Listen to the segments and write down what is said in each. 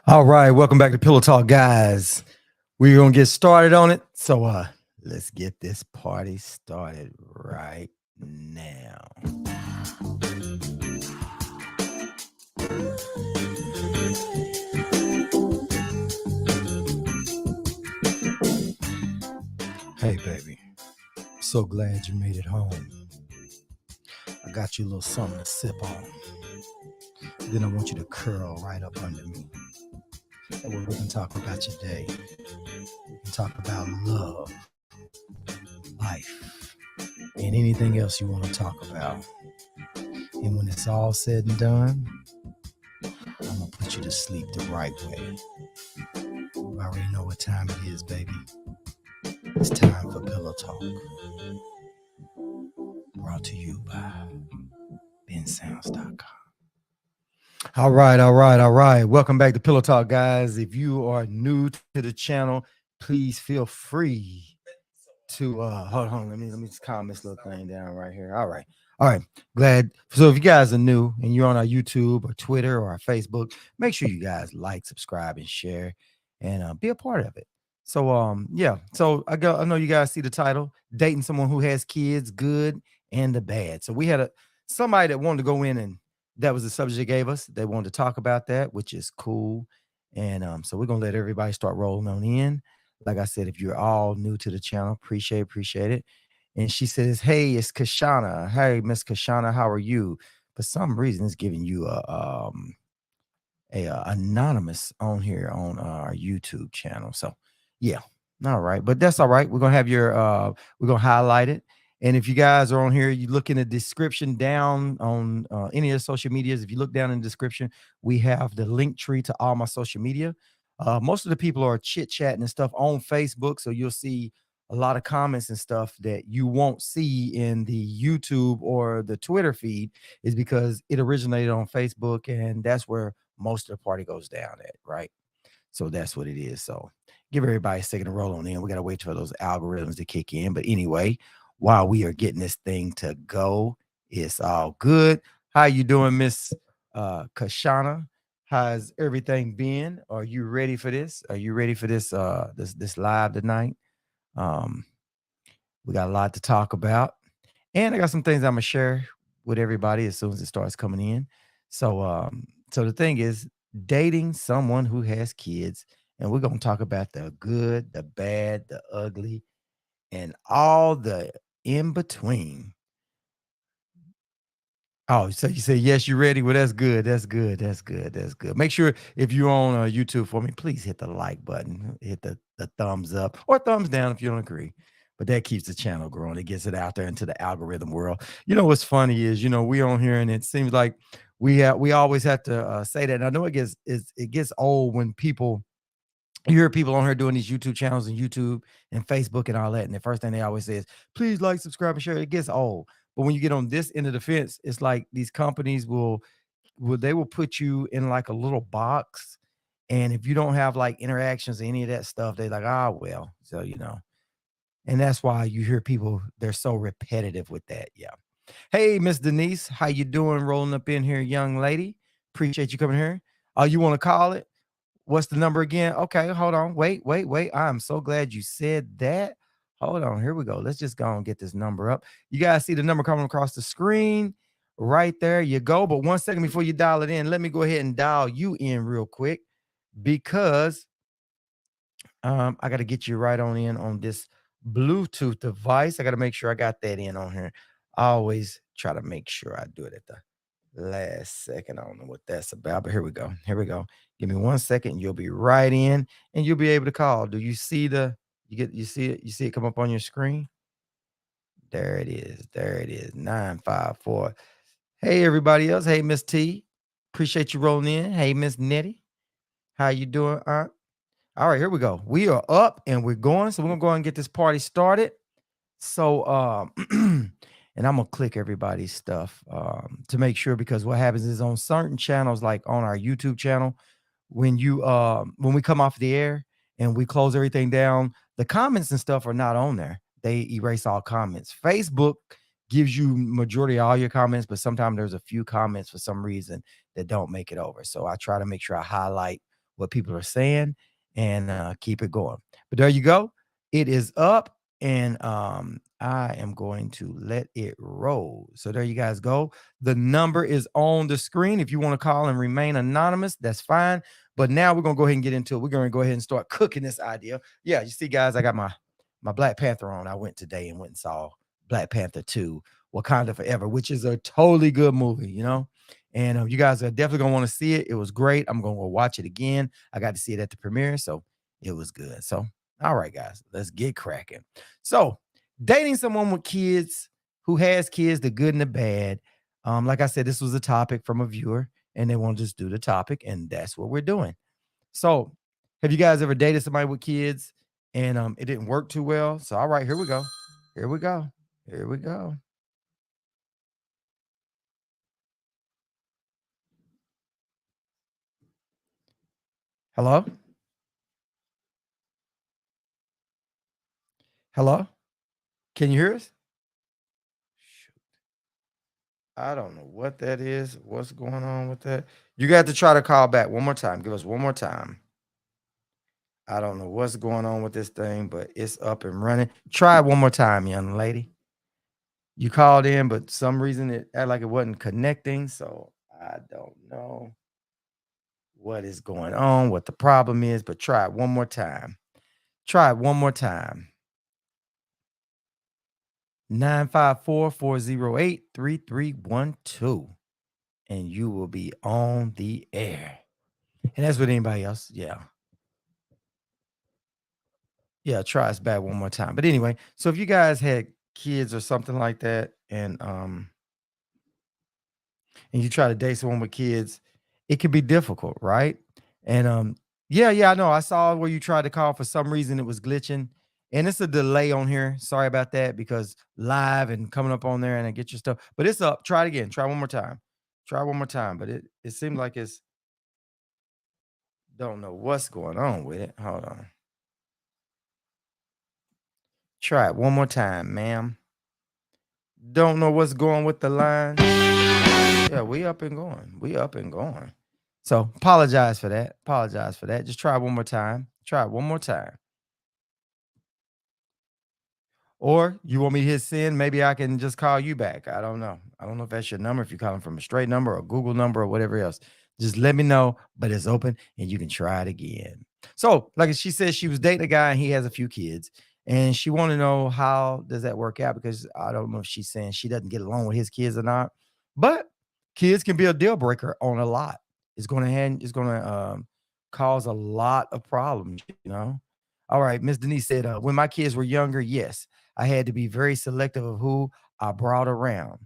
All right, welcome back to Pillow Talk, guys. We're gonna get started on it. So let's get this party started right now. Hey baby, so glad you made it home. I got you a little something to sip on. Then I want you to curl right up under me. That way we can talk about your day. We can talk about love, life, and anything else you want to talk about. And when it's all said and done, I'm gonna put you to sleep the right way. You already know what time it is, baby. It's time for Pillow Talk. Brought to you by bensounds.com. All right. Welcome back to Pillow Talk, guys. If you are new to the channel, please feel free to hold on. Let me just calm this little thing down right here. All right. Glad. So if you guys are new and you're on our YouTube or Twitter or our Facebook, make sure you guys like, subscribe, and share, and be a part of it. So yeah. So I know you guys see the title, dating someone who has kids, good and the bad. So we had somebody that wanted to go in, and that was the subject they gave us. They wanted to talk about that, which is cool. And so we're gonna let everybody start rolling on in. Like I said, if you're all new to the channel, appreciate it. And she says, "Hey, it's Kashana. Hey, Miss Kashana, how are you?" For some reason, it's giving you a anonymous on here on our YouTube channel. So, yeah, all right, but that's all right. We're gonna have we're gonna highlight it. And if you guys are on here, you look in the description down on any of the social medias. If you look down in the description, we have the link tree to all my social media. Most of the people are chit chatting and stuff on Facebook, so you'll see a lot of comments and stuff that you won't see in the YouTube or the Twitter feed, is because it originated on Facebook, and that's where most of the party goes down at, right? So that's what it is. So give everybody a second to roll on in. We got to wait for those algorithms to kick in. But anyway, while we are getting this thing to go, it's all good. How you doing, Miss Kashana? How's everything been? Are you ready for this? Are you ready for this live tonight? Um, we got a lot to talk about. And I got some things I'm gonna share with everybody as soon as it starts coming in. So the thing is, dating someone who has kids, and we're gonna talk about the good, the bad, the ugly, and all the in between. Oh, so you say yes, you ready? Well, that's good. That's good. Make sure if you're on YouTube for me, please hit the like button, hit the thumbs up or thumbs down if you don't agree. But that keeps the channel growing. It gets it out there into the algorithm world. You know what's funny is, we on here, and it seems like we always have to say that. And I know it gets old when you hear people on here doing these YouTube channels and YouTube and Facebook and all that. And the first thing they always say is, please like, subscribe, and share. It gets old. But when you get on this end of the fence, it's like these companies will put you in like a little box. And if you don't have like interactions or any of that stuff, they're like, well. So. And that's why you hear people, they're so repetitive with that. Yeah. Hey, Miss Denise, how you doing? Rolling up in here, young lady. Appreciate you coming here. You want to call it? What's the number again? Okay, hold on. Wait. I'm so glad you said that. Hold on. Here we go. Let's just go and get this number up. You guys see the number coming across the screen? Right there you go. But 1 second before you dial it in, let me go ahead and dial you in real quick, because I got to get you right on in on this Bluetooth device. I got to make sure I got that in on here. I always try to make sure I do it at the last second. I don't know what that's about, but here we go. Give me 1 second. You'll be right in, and you'll be able to call. Do you see you see it? You see it come up on your screen? There it is. 954. Hey, everybody else. Hey, Miss T. Appreciate you rolling in. Hey, Miss Nettie. How you doing, Aunt? All right, here we go. We are up and we're going. So we're gonna go ahead and get this party started. So and I'm gonna click everybody's stuff to make sure, because what happens is on certain channels, like on our YouTube channel, when we come off the air and we close everything down, the comments and stuff are not on there. They erase all comments. Facebook gives you majority of all your comments, but sometimes there's a few comments for some reason that don't make it over. So I try to make sure I highlight what people are saying, and keep it going. But there you go. It is up, and I am going to let it roll. So there you guys go. The number is on the screen. If you want to call and remain anonymous, that's fine. But now we're gonna go ahead and get into it. We're gonna go ahead and start cooking this idea. Yeah, you see, guys, I got my Black Panther on. I went today and went and saw Black Panther 2, Wakanda Forever, which is a totally good movie, you know. And you guys are definitely gonna want to see it. It was great. I'm gonna go watch it again. I got to see it at the premiere, so it was good. So, all right, guys, let's get cracking. So, dating someone with kids who has kids, the good and the bad. Like I said, this was a topic from a viewer, and they want to just do the topic, and that's what we're doing. So, have you guys ever dated somebody with kids and it didn't work too well? So, all right, here we go. Here we go. Here we go. Hello? Hello? Can you hear us? Shoot, I don't know what that is. What's going on with that? You got to try to call back one more time. Give us one more time. I don't know what's going on with this thing, but it's up and running. Try it one more time, young lady. You called in, but some reason it acted like it wasn't connecting. So I don't know what is going on, what the problem is, but try it one more time. Try it one more time. 954-408-3312, and you will be on the air. And that's with anybody else. Yeah. Yeah, try us back one more time. But anyway, so if you guys had kids or something like that, and you try to date someone with kids, it can be difficult, right? And yeah, I know. I saw where you tried to call for some reason it was glitching. And it's a delay on here. Sorry about that because live and coming up on there and I get your stuff. But it's up. Try it again. Try one more time. Try one more time. But it seemed like it's don't know what's going on with it. Hold on. Try it one more time, ma'am. Don't know what's going with the line. Yeah, we up and going. We up and going. So apologize for that. Apologize for that. Just try one more time. Try it one more time. Or you want me to hit send? Maybe I can just call you back. I don't know. I don't know if that's your number, if you're calling from a straight number or Google number or whatever else. Just let me know, but it's open and you can try it again. So, like she said, she was dating a guy and he has a few kids. And she want to know how does that work out because I don't know if she's saying she doesn't get along with his kids or not. But kids can be a deal breaker on a lot. It's gonna cause a lot of problems, you know. All right, Miss Denise said, when my kids were younger, yes, I had to be very selective of who I brought around.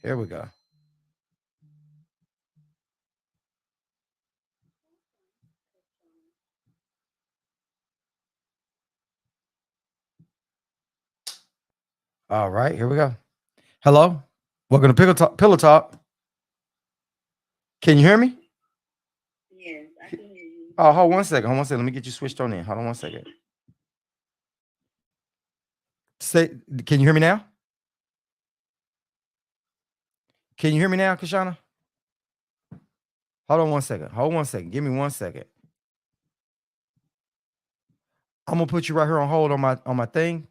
Here we go. All right, here we go. Hello, welcome to Pillow Talk. Can you hear me? Oh, hold one second. Hold one second. Let me get you switched on in. Hold on one second. Say, can you hear me now? Can you hear me now, Kashana? Hold on one second. Hold one second. Give me 1 second. I'm gonna put you right here on hold on my thing.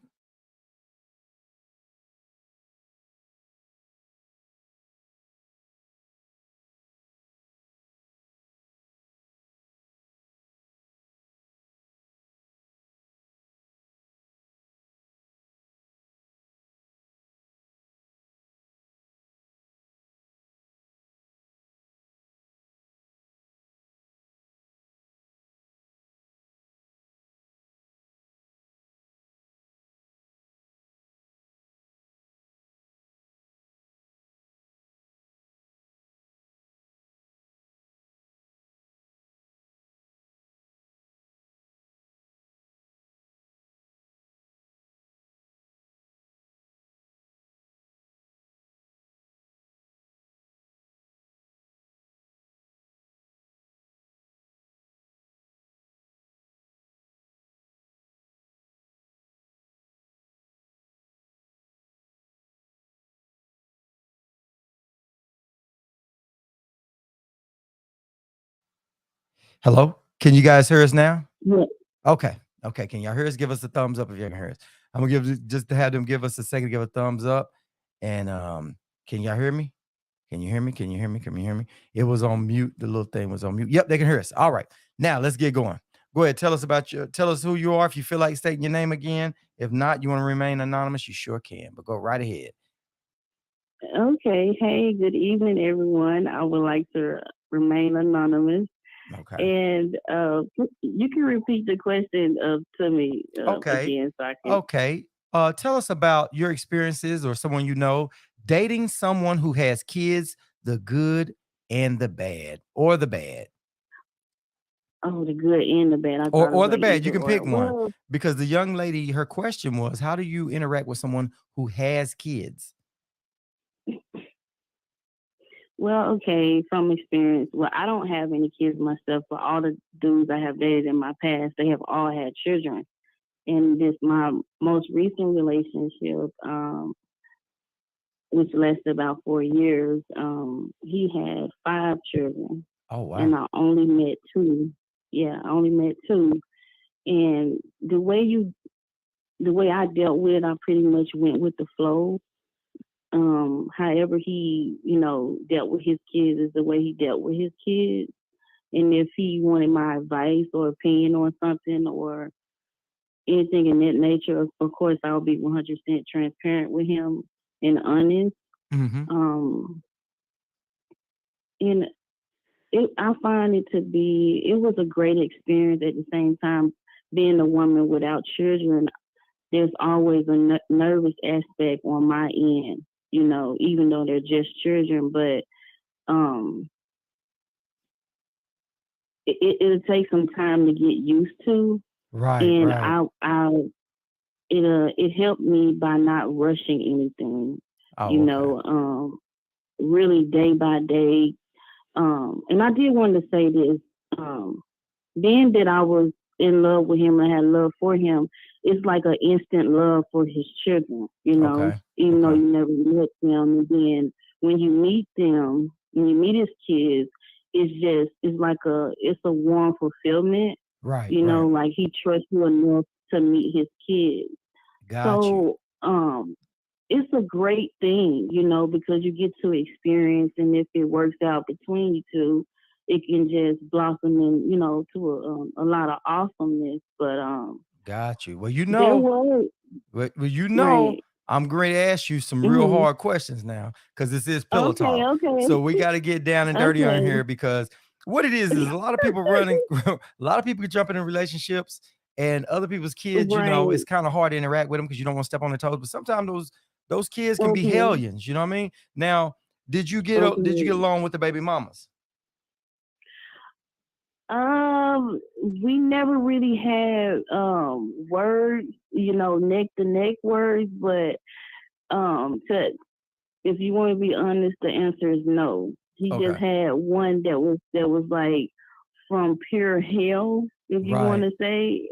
Hello? Can you guys hear us now? Yeah. Okay. Okay. Can y'all hear us? Give us a thumbs up if you can hear us. I'm gonna just to have them give us a second to give a thumbs up. And can y'all hear me? Can you hear me? Can you hear me? Can you hear me? It was on mute. The little thing was on mute. Yep, they can hear us. All right. Now let's get going. Go ahead. Tell us who you are. If you feel like stating your name again. If not, you want to remain anonymous, you sure can. But go right ahead. Okay. Hey, good evening, everyone. I would like to remain anonymous. Okay. And you can repeat the question to me Okay. again so I can. Okay. Tell us about your experiences or someone you know dating someone who has kids, the good and the bad, or the bad, Oh, the good and the bad. I or thought it was the like bad. You either can or. pick one Well, because the young lady, her question was, how do you interact with someone who has kids? okay. From experience, well, I don't have any kids myself, but all the dudes I have dated in my past, they have all had children. And this my most recent relationship. Which lasted about 4 years. He had 5 children, Oh and wow. I only met two. Yeah, I only met two. And the way I dealt with it, I pretty much went with the flow. However he, dealt with his kids is the way he dealt with his kids. And if he wanted my advice or opinion on something or anything in that nature, of course, I'll be 100% transparent with him and honest. Mm-hmm. Um, and I find it to be, it was a great experience at the same time. Being a woman without children, there's always a nervous aspect on my end, even though they're just children, but um, it'll take some time to get used to. Right, And right. it helped me by not rushing anything, you Oh, okay. know, really day by day. And I did want to say this, um, being that I was in love with him and had love for him, it's like an instant love for his children, Okay. even though Okay. you never met them. And then when you meet them, when you meet his kids, it's a warm fulfillment, Right, right. like he trusts you enough to meet his kids. Got you. So, it's a great thing, because you get to experience, and if it works out between you two, it can just blossom in, to a lot of awesomeness. But Got you. there was Well, right. I'm going to ask you some real Hmm. hard questions now because this is pillow Okay, talk. okay, So we got to get down and dirty on okay. here because what it is a lot of people running, a lot of people jumping in relationships and other people's kids. It's Right. kind of hard to interact with them because you don't want to step on their toes. But sometimes those kids can be Okay. hellions. You know what I mean? Now, did you get Okay. along with the baby mamas? We never really had words, neck to neck words, but to if you want to be honest, the answer is no. He just Okay. had one that was like from pure hell, if you want Right. to say.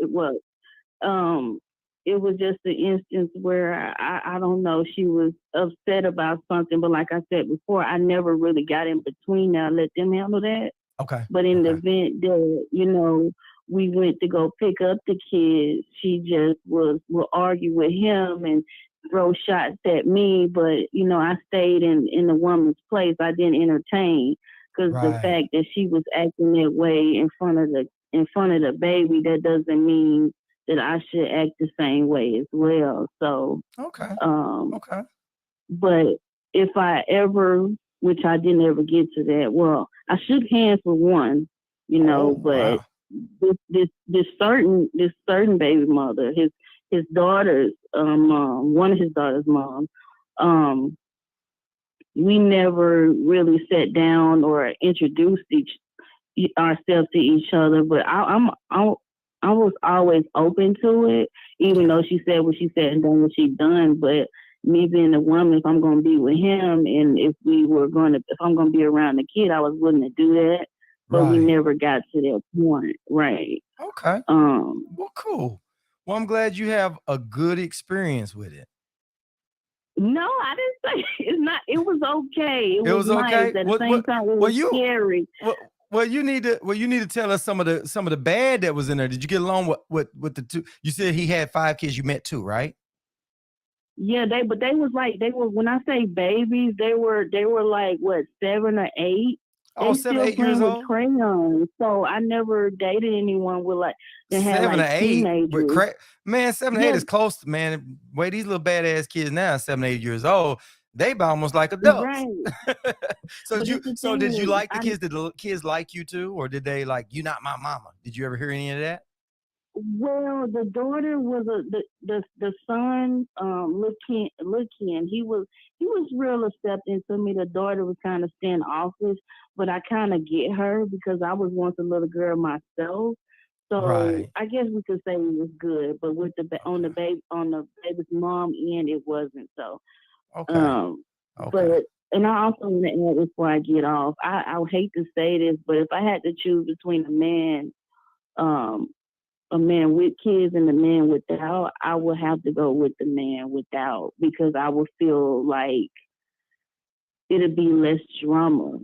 Um, it was just an instance where I don't know, she was upset about something, but like I said before, I never really got in between. Now let them handle that. Okay. But in the Okay. event that, we went to go pick up the kids, she just will argue with him and throw shots at me. But, I stayed in the woman's place. I didn't entertain because the Right. fact that she was acting that way in front of the baby, that doesn't mean that I should act the same way as well. So, Okay. um, Okay. but if I ever, which I didn't ever get to that, well, I shook hands with one, Oh but wow. this certain baby mother, his daughter's mom, one of his daughter's mom, um, we never really sat down or introduced ourselves to each other. But I was always open to it, even Okay. though she said what she said and done what she done. But me being a woman, if I'm gonna be with him, and if I'm gonna be around the kid, I was willing to do that. But we Right. never got to that point, right? Okay. Um, Well, cool. Well, I'm glad you have a good experience with it. no, I didn't say it's not. It was okay. It It was was nice. okay. At the same time, it Well was you scary. well, Well, you need to tell us some of the bad that was in there. Did you get along with the two? You said he had 5 kids. You met two, right? Yeah, but they was like they were when I say babies, they were like what 7 or 8. Oh, They seven, still 8 years playing with old. crayons. So I never dated anyone with like that had 7 like or 8 with teenagers. crack. Man, 7 or 8 Yeah, is close, man. Wait, these little badass kids now, 7 8 years old, they be almost like adults. right. So But it's the did you thing. like the kids? Did the kids like you too, or did they like you? Not my mama. Did you ever hear any of that? Well, the daughter was the son, looking. He was real accepting to me. The daughter was kind of standoffish, but I kind of get her because I was once a little girl myself. So Right. I guess we could say it was good, but with Okay. on the baby's mom end, it wasn't so. Okay. Um, Okay. but and I also want to add before I get off, I would hate to say this, but if I had to choose between um, a man with kids and a man without, I would have to go with the man without because I would feel like it'd be less drama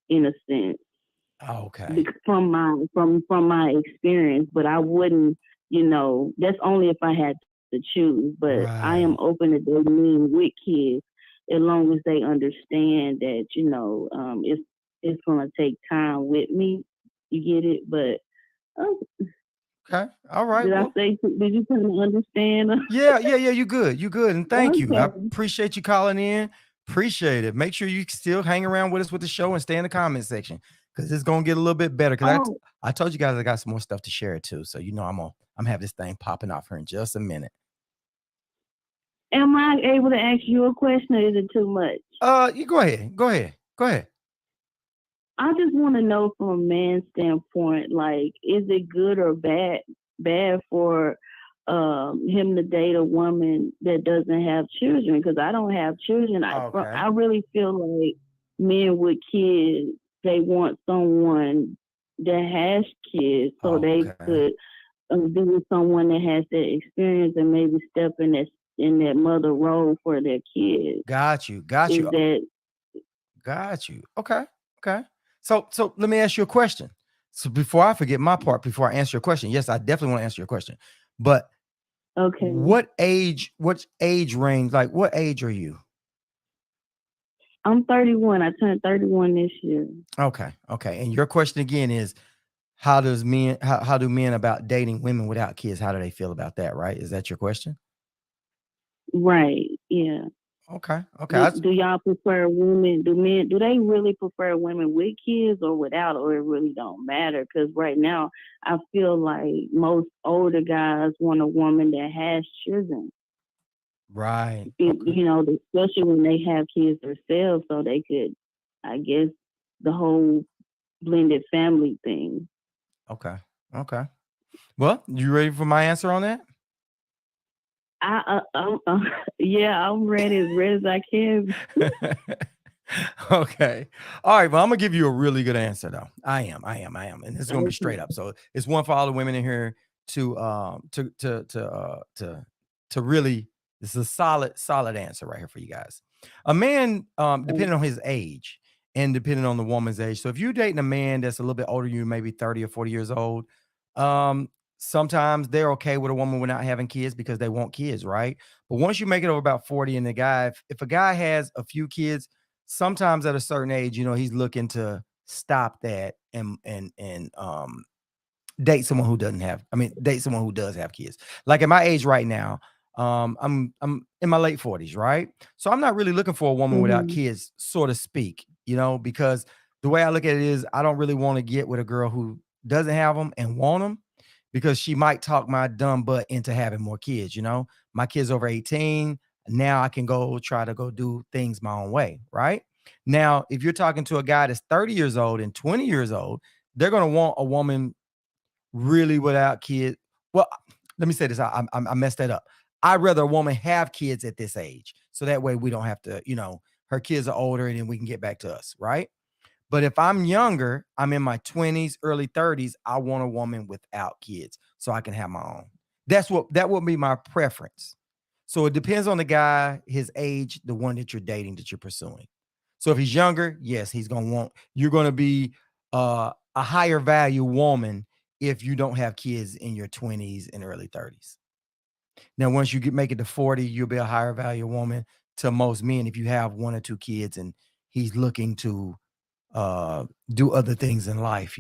in a sense Okay. from my experience. But I wouldn't, that's only if I had to choose. But I am Right. open to dating with kids as long as they understand that it's gonna take time with me. You get it, but. Oh, Okay. All right. did I Well, say? Did you kind of understand? yeah, yeah, yeah. You good. You good. And thank you. I Okay. appreciate you calling in. Appreciate it. Make sure you still hang around with us with the show and stay in the comment section because it's gonna get a little bit better. Because Oh, I told you guys I got some more stuff to share too. So I'm have this thing popping off here in just a minute. am I able to ask you a question, or is it too much? You go ahead. Go ahead. Go ahead. I just want to know from a man's standpoint, like, is it good or bad for him to date a woman that doesn't have children? Because I don't have children. Okay. I really feel like men with kids, they want someone that has kids so they Okay. could be with someone that has that experience and maybe step in that mother role for their kids. Got you. Got Is you. that Got you. Okay. Okay. So let me ask you a question. So before I forget my part, before I answer your question, yes, I definitely want to answer your question. But okay? what age range, like what age are you? I'm 31. I turned 31 this year. Okay. Okay. And your question again is how do men about dating women without kids? How do they feel about that? Right? Is that your question? Right. Yeah. Okay. Okay. Do y'all prefer women? Do they really prefer women with kids or without, or it really don't matter? Because right now, I feel like most older guys want a woman that has children. Right. Okay. Especially when they have kids themselves, so they could, I guess, the whole blended family thing. Okay. Okay. Well, you ready for my answer on that? Yeah, I'm ready as I can. Okay. All right. Well, I'm gonna give you a really good answer though. I am. And it's gonna be straight Okay. up. So it's one for all the women in here to really, this is a solid answer right here for you guys. A man, depending on his age and depending on the woman's age. So if you're dating a man that's a little bit older than you, maybe 30 or 40 years old, um, sometimes they're okay with a woman without having kids because they want kids, right? But once you make it over about 40 and the guy, if a guy has a few kids, sometimes at a certain age, he's looking to stop that and date someone who doesn't have, I mean, date someone who does have kids. Like at my age right now, I'm in my late 40s, right? So I'm not really looking for a woman without Hmm. kids, so to speak, because the way I look at it is I don't really want to get with a girl who doesn't have them and want them because she might talk my dumb butt into having more kids. My kids over 18. Now I can go try to go do things my own way, right? Now, if you're talking to a guy that's 30 years old and 20 years old, they're going to want a woman really without kids. Well, let me say this. I messed that up. I'd rather a woman have kids at this age. So that way we don't have to, her kids are older and then we can get back to us, right? But if I'm younger, I'm in my 20s, early 30s, I want a woman without kids so I can have my own. That would be my preference. So it depends on the guy, his age, the one that you're dating, that you're pursuing. So if he's younger, yes, you're going to be a higher value woman if you don't have kids in your 20s and early 30s. Now, once you make it to 40, you'll be a higher value woman to most men if you have one or two kids and he's looking to uh do other things in life,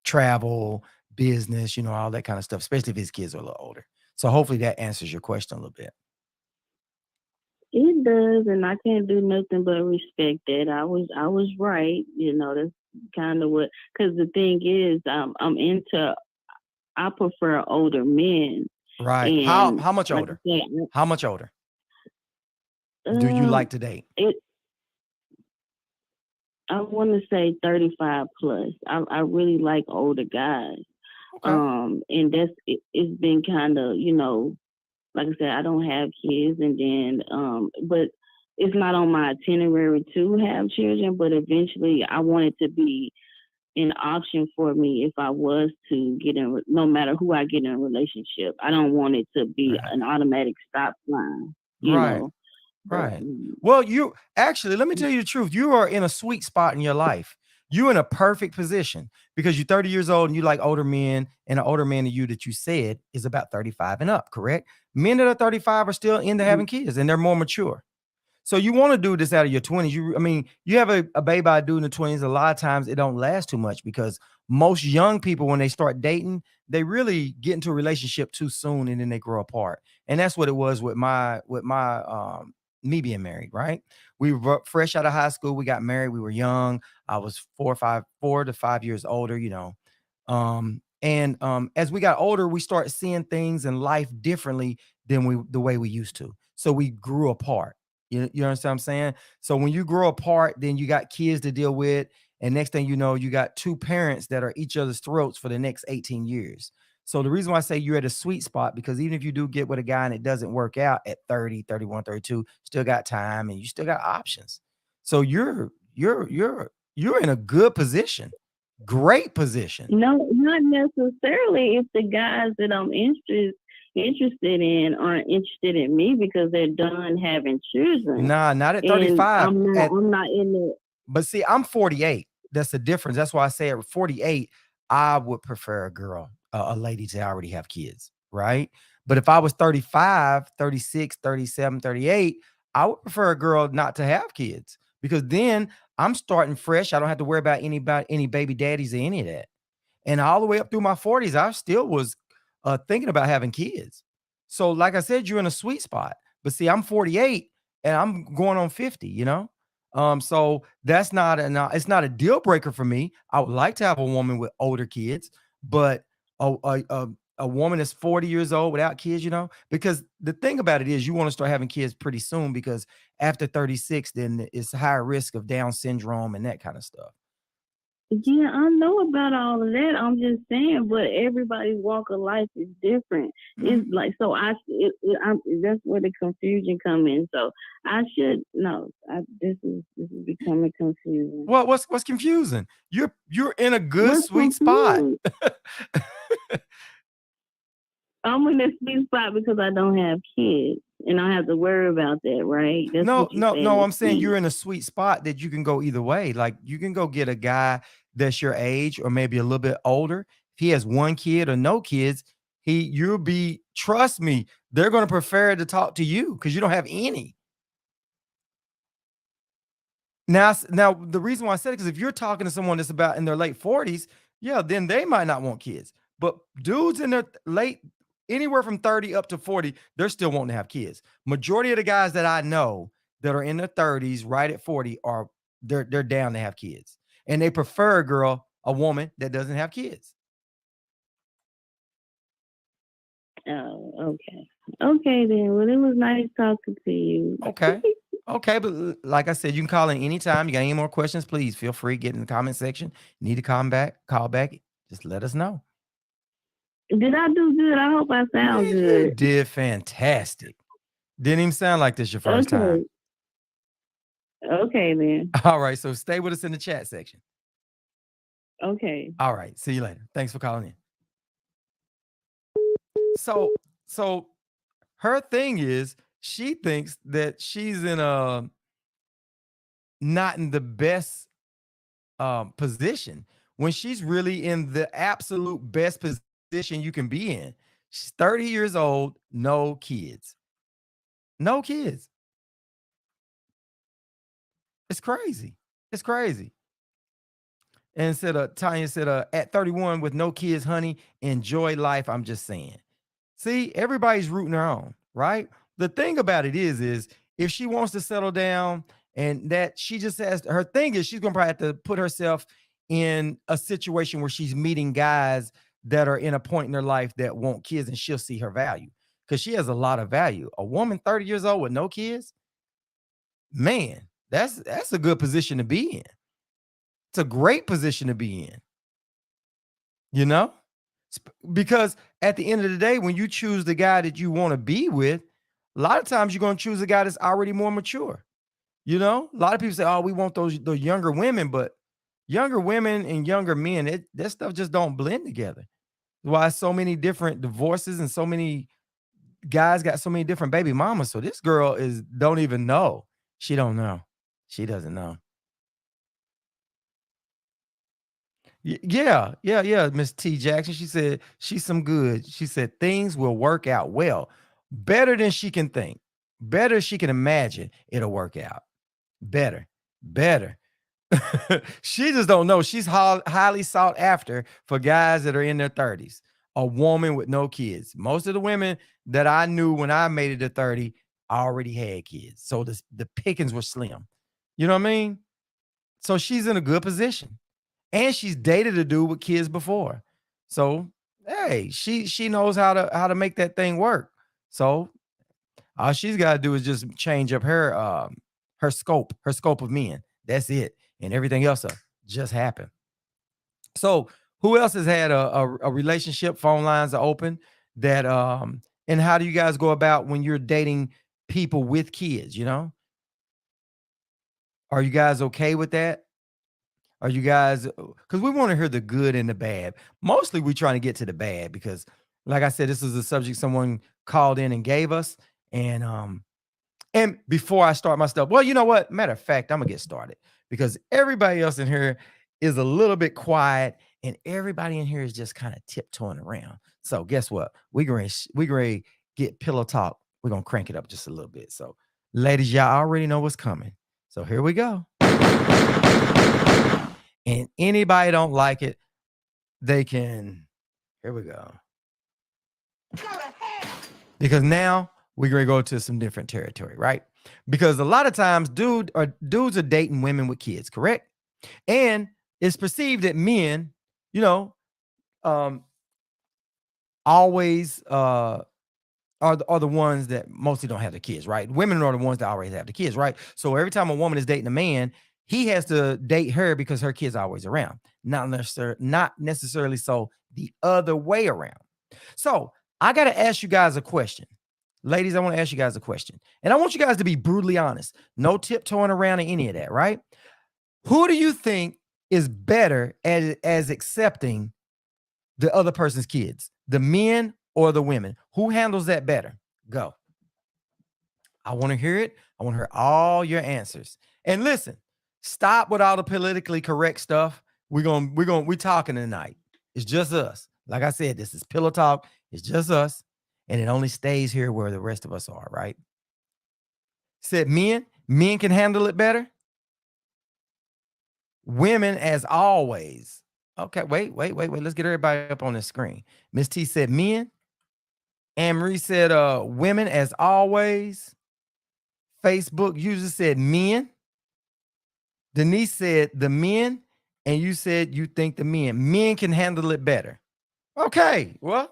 travel, business, all that kind of stuff, especially if his kids are a little older. So hopefully that answers your question a little bit. It does, and I can't do nothing but respect that. I was right. That's kind of what. Because the thing is, I prefer older men, Right. How and how much like older? I said, How much older do you um, like to date? it. I want to say 35 plus. I really like older guys. Okay. And it's been kind of, like I said, I don't have kids, and then but it's not on my itinerary to have children, but eventually I want it to be an option for me if I was to get in, no matter who I get in a relationship. I don't want it to be Right. an automatic stop line, you Right. know. But Right. Well, you actually, let me tell you the truth. You are in a sweet spot in your life. You're in a perfect position because you're 30 years old and you like older men, and an older man to you that you said is about 35 and up, correct? Men that are 35 are still into having kids and they're more mature. So you want to do this out of your 20s. I mean, you have a baby by a dude in the 20s. A lot of times it don't last too much because most young people, when they start dating, they really get into a relationship too soon and then they grow apart. And that's what it was with my me being married, right? We were fresh out of high school. We got married. We were young. I was 4 to 5 years older. And as we got older, we start seeing things in life differently than the way we used to. So we grew apart. You understand what I'm saying? So when you grow apart, then you got kids to deal with. And next thing you know, you got two parents that are each other's throats for the next 18 years. So the reason why I say you're at a sweet spot, because even if you do get with a guy and it doesn't work out at 30, 31, 32, still got time and you still got options. So you're in a good position. Great position. no, not necessarily if the guys that I'm interested in aren't interested in me because they're done having children, Nah, not at and 35. I'm not in the. But see, I'm 48. That's the difference. That's why I say at 48, I would prefer a girl, a lady to already have kids, right? But if I was 35, 36, 37, 38, I would prefer a girl not to have kids because then I'm starting fresh. I don't have to worry about any baby daddies or any of that. And all the way up through my 40s, I still was thinking about having kids. So, like I said, you're in a sweet spot. But see, I'm 48 and I'm going on 50. So that's not it's not a deal breaker for me. I would like to have a woman with older kids, but a woman that's 40 years old without kids, because the thing about it is you want to start having kids pretty soon because after 36, then it's higher risk of Down syndrome and that kind of stuff. Yeah, I know about all of that. I'm just saying, but everybody's walk of life is different. Mhm. It's like so. That's where the confusion come in. So I should no. This is becoming confusing. Well, what's confusing? You're in a good What's sweet spot. confused? I'm in this sweet spot because I don't have kids, and I don't have to worry about that, right? That's No, what you're no, saying. no. I'm It's saying sweet. you're in a sweet spot that you can go either way. Like you can go get a guy that's your age or maybe a little bit older. If he has one kid or no kids, you'll be, trust me, they're going to prefer to talk to you because you don't have any. Now the reason why I said it, because if you're talking to someone that's about in their late 40s, yeah, then they might not want kids. But dudes in their late, anywhere from 30 up to 40, they're still wanting to have kids. Majority of the guys that I know that are in their 30s, right at 40, are they're down to have kids. And they prefer a woman that doesn't have kids. Oh, okay. Okay then. Well, it was nice talking to you. Okay. Okay, but like I said, you can call in anytime. You got any more questions, please feel free, get in the comment section. Need to call back, just let us know. Did I do good? I hope I sound Man, you good. did fantastic. Didn't even sound like this your first time. Okay. Okay then. All right, so stay with us in the chat section. Okay. All right, see you later. Thanks for calling in. So her thing is she thinks that she's in a not in the best position when she's really in the absolute best position you can be in. She's 30 years old, no kids. No kids. It's crazy. It's crazy. And said, Tanya said, at 31 with no kids, honey, enjoy life. I'm just saying. See, everybody's rooting her on, right? The thing about it is if she wants to settle down and that she just has her thing is she's gonna probably have to put herself in a situation where she's meeting guys that are in a point in their life that want kids and she'll see her value because she has a lot of value. A woman 30 years old with no kids, man, that's a good position to be in. It's a great position to be in, you know? Because at the end of the day, when you choose the guy that you want to be with, a lot of times you're going to choose a guy that's already more mature. You know, a lot of people say, "Oh, we want the younger women," but younger women and younger men, that stuff just don't blend together. Why so many different divorces and so many guys got so many different baby mamas. So this girl is don't even know. She don't know. She doesn't know. Yeah, Miss T Jackson. She said she's some good. She said things will work out well, better than she can think, better she can imagine it'll work out. Better. She just don't know. She's highly sought after for guys that are in their 30s. A woman with no kids. Most of the women that I knew when I made it to 30 already had kids. So the pickings were slim. You know what I mean? So she's in a good position. And she's dated a dude with kids before. So hey, she knows how to make that thing work. So all she's got to do is just change up her scope of men. That's it. And everything else will just happen. So who else has had a relationship? Phone lines are open. That and how do you guys go about when you're dating people with kids? You know, are you guys okay with that? Are you guys because we want to hear the good and the bad. Mostly we trying to get to the bad because, like I said, this is a subject someone called in and gave us. And before I start my stuff, well, you know what? Matter of fact, I'm gonna get started because everybody else in here is a little bit quiet, and everybody in here is just kind of tiptoeing around. So guess what? We gonna get pillow talk. We're gonna crank it up just a little bit. So, ladies, y'all already know what's coming. So here we go. And anybody don't like it, they can. Here we go. Because now we're gonna go to some different territory, right? Because a lot of times dudes are dating women with kids, correct? And it's perceived that men, you know, um, always are the ones that mostly don't have the kids, right? Women are the ones that always have the kids, right? So every time a woman is dating a man, he has to date her because her kids are always around. Not necessarily so the other way around. So I got to ask you guys a question. Ladies, I want to ask you guys a question. And I want you guys to be brutally honest. No tiptoeing around or any of that, right? Who do you think is better as accepting the other person's kids? The men or the women? Who handles that better? Go. I want to hear it. I want to hear all your answers. And listen, stop with all the politically correct stuff. We're talking tonight. It's just us. Like I said, this is pillow talk. It's just us. And it only stays here where the rest of us are, right? Said men can handle it better. Women, as always. Okay, wait. Let's get everybody up on the screen. Miss T said men. Anne Marie said women, as always. Facebook user said men. Denise said the men. And you said you think the men. Men can handle it better. Okay, well,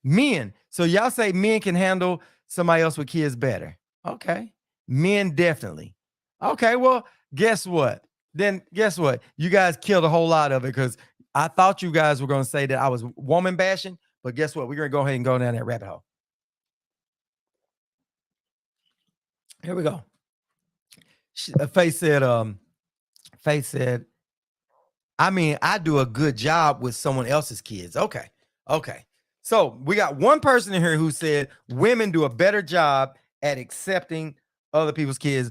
men. So y'all say men can handle somebody else with kids better. Okay. Men definitely. Okay, well, guess what? You guys killed a whole lot of it because I thought you guys were going to say that I was woman bashing, but guess what? We're going to go ahead and go down that rabbit hole. Here we go. Faith said, I mean, I do a good job with someone else's kids. Okay. So we got one person in here who said women do a better job at accepting other people's kids.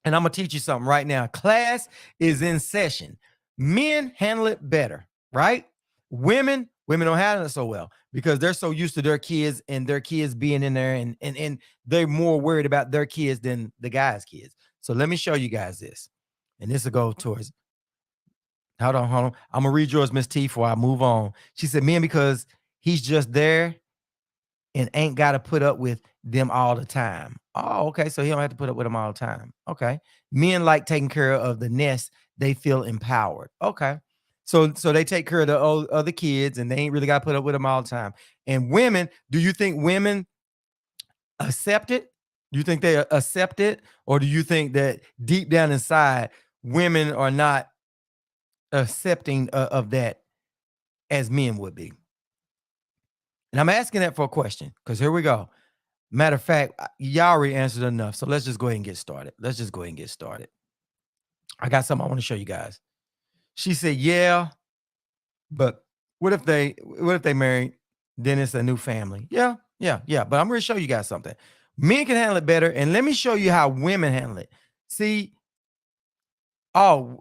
And I'm going to teach you something right now. Class is in session. Men handle it better, right? Women don't handle it so well because they're so used to their kids and their kids being in there, and they're more worried about their kids than the guy's kids. So let me show you guys this. And this will go towards, hold on, hold on. I'm gonna read yours, Miss T, before I move on. She said, men, because he's just there and ain't got to put up with them all the time. Oh, okay. So he don't have to put up with them all the time. Okay. Men like taking care of the nest. They feel empowered. Okay. So they take care of the other kids and they ain't really got to put up with them all the time. And women, do you think women accept it? Do you think they accept it? Or do you think that deep down inside, women are not accepting of that as men would be? And I'm asking that for a question because here we go. Matter of fact, y'all already answered enough. So let's just go ahead and get started. Let's just go ahead and get started. I got something I want to show you guys. She said, yeah, but what if they married? Then it's a new family. Yeah. But I'm going to show you guys something. Men can handle it better. And let me show you how women handle it. See, Kashana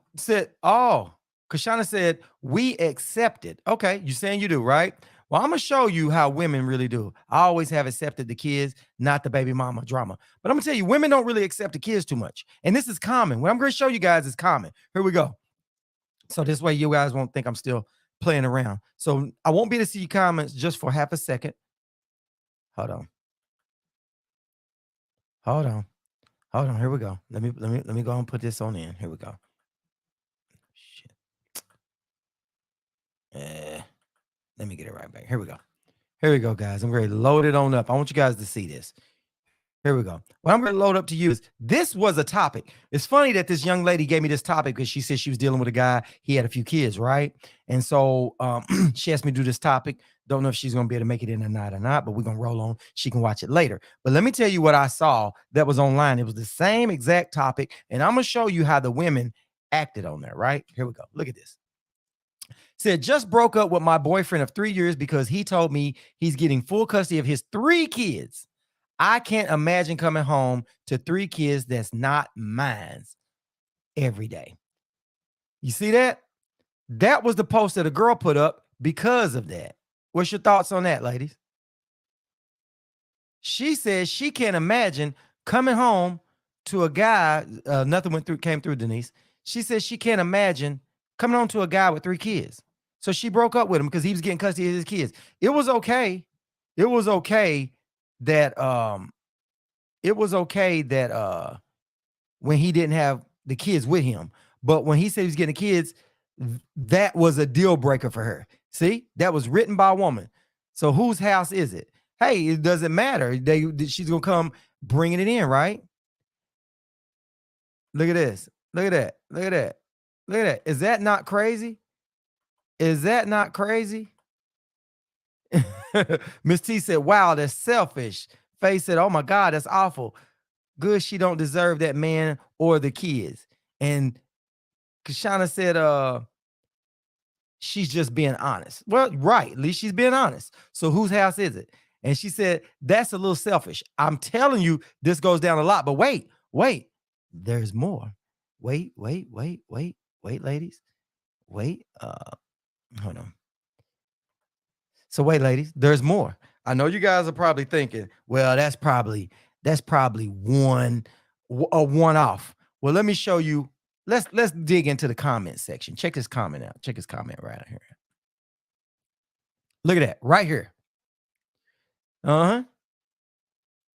said, we accept it. Okay, you saying you do, right? Well, I'm gonna show you how women really do. I always have accepted the kids, not the baby mama drama. But I'm gonna tell you, women don't really accept the kids too much. And this is common. What I'm gonna show you guys is common. Here we go. So this way you guys won't think I'm still playing around. So I won't be able to see your comments just for half a second. Hold on. Here we go. Let me go and put this on in. Here we go. Shit. Let me get it right back. Here we go, guys. I'm ready to load it on up. I want you guys to see this. Here we go. What I'm going to load up to you is, this was a topic. It's funny that this young lady gave me this topic because she said she was dealing with a guy. He had a few kids, right? And so she asked me to do this topic. Don't know if she's going to be able to make it in tonight or not, but we're going to roll on. She can watch it later. But let me tell you what I saw that was online. It was the same exact topic. And I'm going to show you how the women acted on there, right? Here we go. Look at this. Said, just broke up with my boyfriend of 3 years because he told me he's getting full custody of his 3 kids. I can't imagine coming home to 3 kids that's not mine every day. You see that? That was the post that a girl put up because of that. What's your thoughts on that, ladies? She says she can't imagine coming home to a guy. Nothing came through, Denise. She says she can't imagine coming home to a guy with 3 kids. So she broke up with him because he was getting custody of his kids. It was okay. It was okay that when he didn't have the kids with him. But when he said he was getting kids, that was a deal breaker for her. See, that was written by a woman. So whose house is it? Hey, it doesn't matter. She's gonna come bringing it in, right? Look at this. Look at that. Look at that. Look at that. Is that not crazy? Is that not crazy? Miss T said, wow, that's selfish. Faye said, oh my God, that's awful. Good, she don't deserve that man or the kids. And Kashana said, she's just being honest. Well, right, at least she's being honest. So whose house is it? And she said, that's a little selfish. I'm telling you, this goes down a lot. But wait, there's more. Wait, ladies. Wait, hold on. So wait, ladies, there's more. I know you guys are probably thinking, well, that's probably a one-off. Well, let me show you. Let's dig into the comment section. Check this comment out. Check his comment right here. Look at that right here.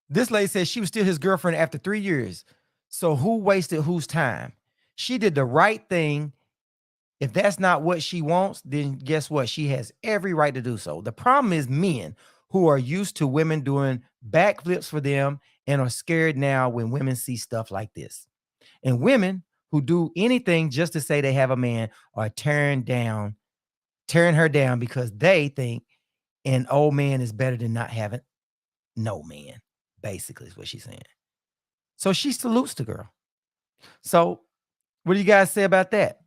This lady says she was still his girlfriend after 3 years. So who wasted whose time? She did the right thing. If that's not what she wants, then guess what? She has every right to do so. The problem is men who are used to women doing backflips for them and are scared now when women see stuff like this. And women who do anything just to say they have a man are tearing her down because they think an old man is better than not having no man, basically is what she's saying. So she salutes the girl. So what do you guys say about that?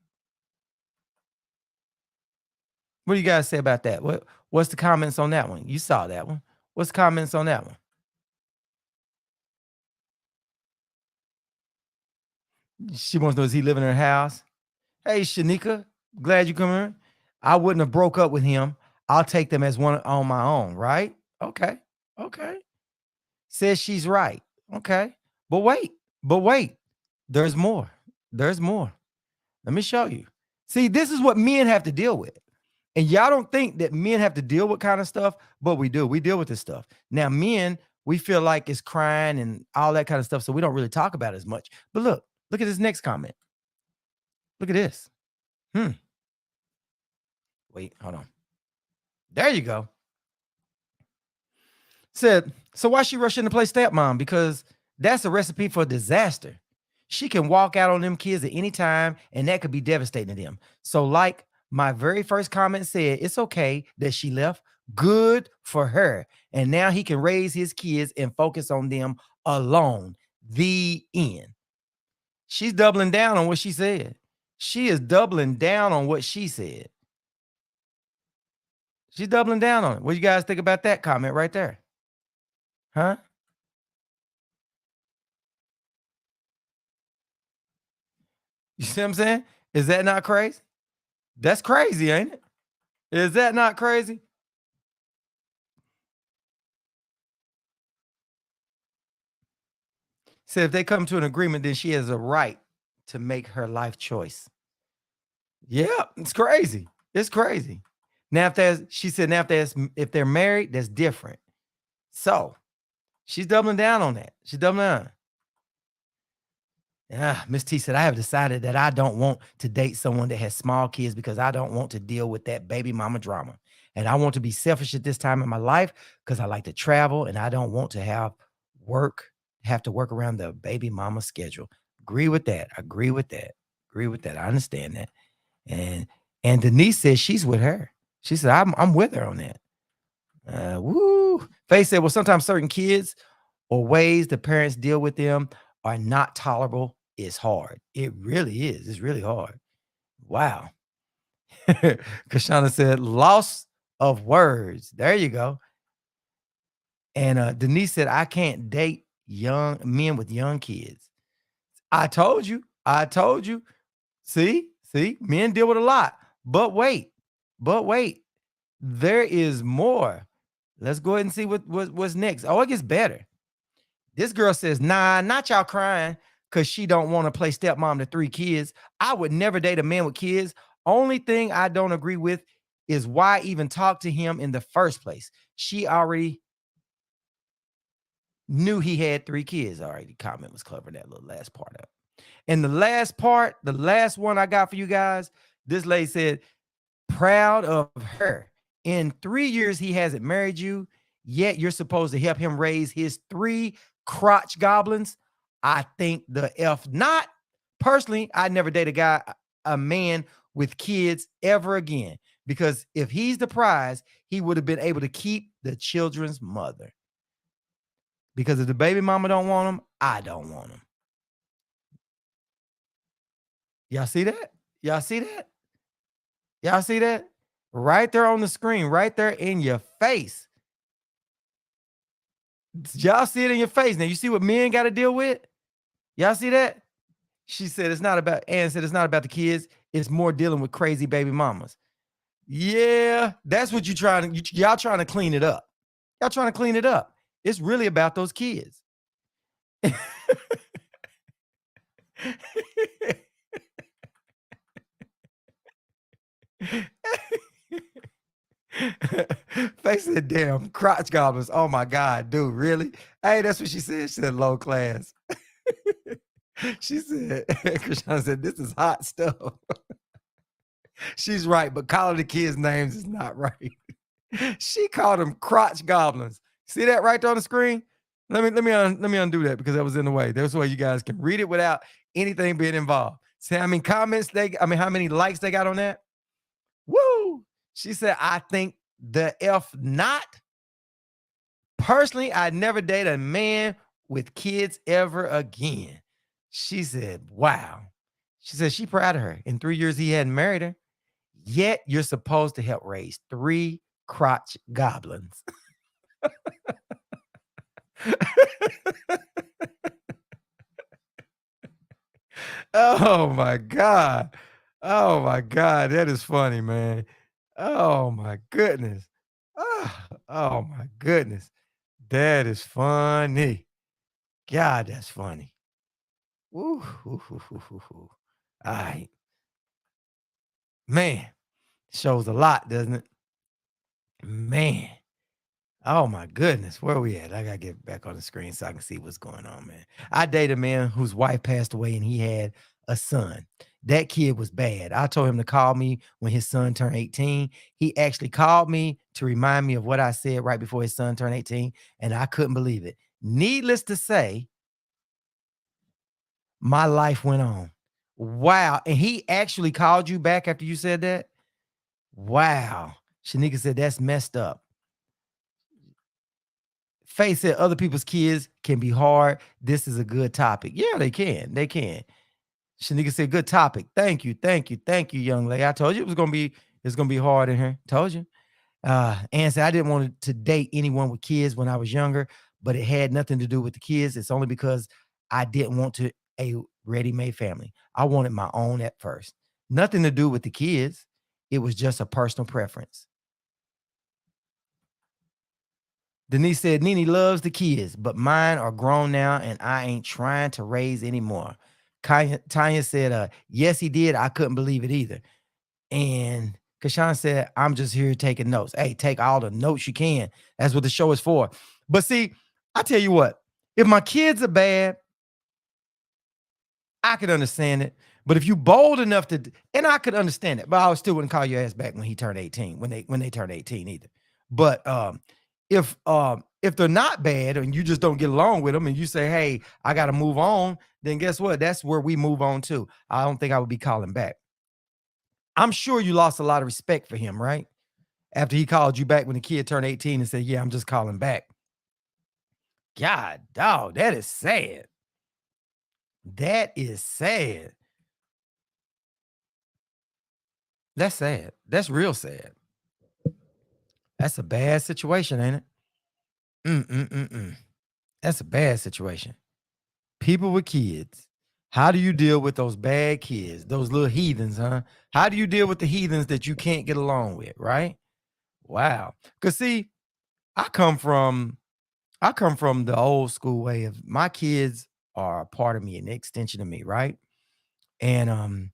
What do you guys say about that? What's the comments on that one? You saw that one. What's the comments on that one? She wants to know, is he living in her house? Hey, Shanika, Glad you come here. I wouldn't have broke up with him. I'll take them as one on my own, right? Okay. Okay. Says she's right. Okay. But wait, but wait. There's more. There's more. Let me show you. See, this is what men have to deal with. And y'all don't think that men have to deal with kind of stuff, but we do. We deal with this stuff. Now, men, we feel like it's crying and all that kind of stuff. So we don't really talk about it as much. But look at this next comment. Look at this. Wait, hold on. There you go. Said, so why she rushing to play stepmom? Because that's a recipe for disaster. She can walk out on them kids at any time, and that could be devastating to them. So, like my very first comment said, it's okay that she left. Good for her. And now he can raise his kids and focus on them alone. The end. She's doubling down on what she said. She is doubling down on what she said. She's doubling down on it. What do you guys think about that comment right there? Huh? You see what I'm saying? Is that not crazy? That's crazy, ain't it? Is that not crazy? So if they come to an agreement, then she has a right to make her life choice. Yeah, it's crazy. It's crazy. Now, she said, now if they're married, that's different. So she's doubling down on that. She's doubling down. Yeah, Miss T said, I have decided that I don't want to date someone that has small kids because I don't want to deal with that baby mama drama. And I want to be selfish at this time in my life because I like to travel and I don't want to have to work around the baby mama schedule. Agree with that. Agree with that. Agree with that. I understand that. And Denise says she's with her. She said, I'm with her on that. Woo. Faye said, well, sometimes certain kids or ways the parents deal with them are not tolerable. It's hard. It really is. It's really hard. Wow. Kashana said, loss of words. There you go. And Denise said, I can't date young men with young kids. I told you. I told you. See, men deal with a lot. But wait, there is more. Let's go ahead and see what's next. Oh, it gets better. This girl says, nah, not y'all crying because she don't want to play stepmom to 3 kids. I would never date a man with kids. Only thing I don't agree with is why even talk to him in the first place. She already knew he had 3 kids. All right, the comment was clever, that little last part up. And the last part, the last one I got for you guys, this lady said, proud of her. In 3 years, he hasn't married you, yet you're supposed to help him raise his 3 crotch goblins. I think the F not. Personally, I'd never date a man with kids ever again, because if he's the prize, he would have been able to keep the children's mother. Because if the baby mama don't want him, I don't want him. Y'all see that? Y'all see that? Y'all see that? Right there on the screen, right there in your face. Y'all see it in your face. Now, you see what men got to deal with? Y'all see that? She said it's not about, Ann said it's not about the kids. It's more dealing with crazy baby mamas. Yeah, that's what y'all trying to clean it up. Y'all trying to clean it up. It's really about those kids. Face said, damn, crotch goblins. Oh my God, dude, really? Hey, that's what she said. She said low class. She said, Krishna said, this is hot stuff. She's right, but calling the kids names is not right. She called them crotch goblins. See that right there on the screen? Let me undo that because that was in the way. That's why you guys can read it without anything being involved. See how many comments how many likes they got on that? Woo! She said, I think the F not. Personally, I'd never date a man with kids ever again. She said, wow. She said she proud of her. In 3 years, he hadn't married her. Yet you're supposed to help raise 3 crotch goblins. Oh my God. Oh my God, that is funny, man. Oh my goodness. Oh my goodness. That is funny. God, that's funny. Woo, hoo, hoo, hoo, hoo, hoo. All right. Man, shows a lot, doesn't it? Man. Oh my goodness. Where are we at? I gotta get back on the screen so I can see what's going on, man. I dated a man whose wife passed away and he had a son. That kid was bad. I told him to call me when his son turned 18. He actually called me to remind me of what I said right before his son turned 18, and I couldn't believe it. Needless to say, my life went on. Wow. And he actually called you back after you said that? Wow. Shanika said, that's messed up. Faye said, other people's kids can be hard. This is a good topic. Yeah, they can. They can. Shanika said, good topic. Thank you. Thank you. Thank you, young lady. I told you it's gonna be hard in here. Told you. Ann said, I didn't want to date anyone with kids when I was younger, but it had nothing to do with the kids. It's only because I didn't want to a ready-made family. I wanted my own at first. Nothing to do with the kids. It was just a personal preference. Denise said, Nene loves the kids, but mine are grown now and I ain't trying to raise anymore. Tanya said, yes, he did. I couldn't believe it either. And Kashan said, I'm just here taking notes. Hey, take all the notes you can. That's what the show is for. But see, I tell you what, if my kids are bad, I could understand it. But if you bold enough to, and I could understand it, but I still wouldn't call your ass back when he turned 18, when they turn 18 either. But if they're not bad and you just don't get along with them and you say, hey, I got to move on, then guess what? That's where we move on to. I don't think I would be calling back. I'm sure you lost a lot of respect for him, right? After he called you back when the kid turned 18 and said, yeah, I'm just calling back. God, dog, that is sad. That is sad. That's sad. That's real sad. That's a bad situation, ain't it? Mm-mm-mm-mm. That's a bad situation. People with kids. How do you deal with those bad kids, those little heathens, huh? How do you deal with the heathens that you can't get along with, right? Wow. Because see, I come from the old school way of my kids are a part of me, an extension of me, right? And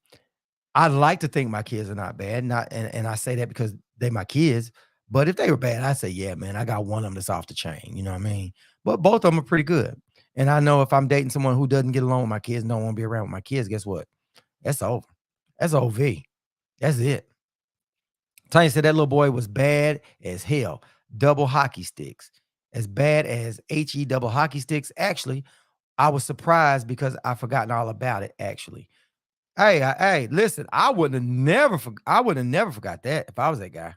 I'd like to think my kids are not bad, not and I say that because they my kids. But if they were bad, I say, yeah, man, I got one of them that's off the chain. You know what I mean? But both of them are pretty good. And I know if I'm dating someone who doesn't get along with my kids, don't want to be around with my kids, guess what? That's over. That's OV. That's it. Tanya said that little boy was bad as hell. Double hockey sticks. As bad as HE double hockey sticks. Actually, I was surprised because I forgotten all about it, actually. Hey, listen, I wouldn't have never forgot that if I was that guy.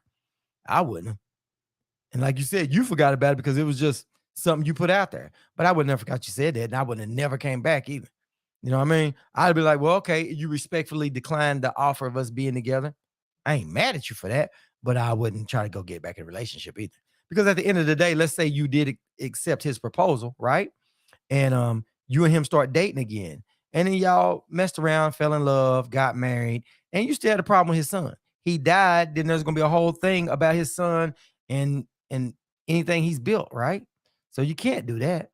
I wouldn't have. And like you said, you forgot about it because it was just something you put out there. But I would never forgot you said that, and I wouldn't have never came back either. You know what I mean? I'd be like, well, okay, you respectfully declined the offer of us being together. I ain't mad at you for that, but I wouldn't try to go get back in a relationship either. Because at the end of the day, let's say you did accept his proposal, right? And you and him start dating again. And then y'all messed around, fell in love, got married, and you still had a problem with his son. He died, then there's gonna be a whole thing about his son and anything he's built, right? So you can't do that.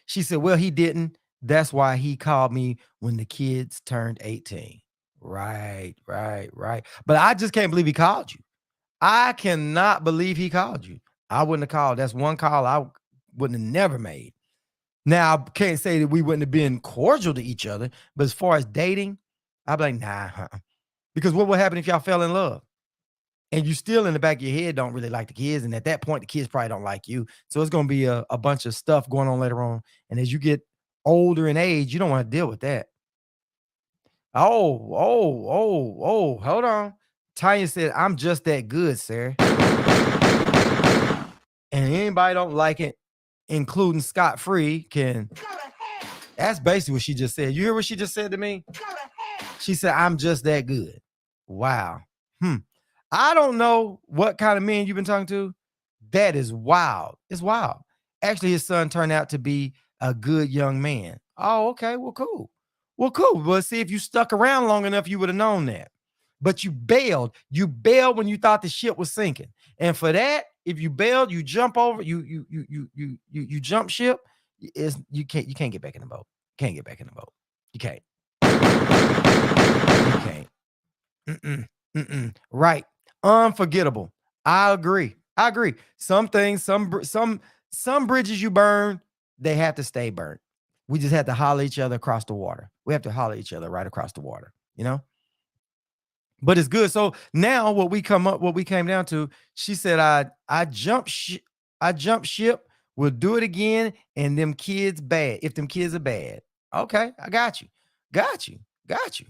She said, well, he didn't. That's why he called me when the kids turned 18. Right, right, right. But I just can't believe he called you. I cannot believe he called you. I wouldn't have called. That's one call I wouldn't have never made. Now, I can't say that we wouldn't have been cordial to each other, but as far as dating, I'd be like, nah, because what would happen if y'all fell in love? And you still in the back of your head don't really like the kids. And at that point, the kids probably don't like you. So it's going to be a bunch of stuff going on later on. And as you get older in age, you don't want to deal with that. Hold on. Tanya said, I'm just that good, sir. And anybody don't like it, including Scott Free, can. That's basically what she just said. You hear what she just said to me? She said, I'm just that good. Wow. I don't know what kind of men you've been talking to. That is wild. It's wild. Actually, his son turned out to be a good young man. Oh, okay. Well, cool. Well, cool. Well, see, if you stuck around long enough, you would have known that. But you bailed. You bailed when you thought the ship was sinking. And for that, if you bailed, you jump over, you jump ship. Is you can't get back in the boat. Can't get back in the boat. You can't. You can't. Right. Unforgettable. I agree. I agree. Some things, some bridges you burn, they have to stay burnt. We just have to holler each other across the water. We have to holler each other right across the water, you know? But it's good. So now what we came down to, she said, I jump ship, we'll do it again, and them kids bad. If them kids are bad. Okay, I got you. Got you. Got you.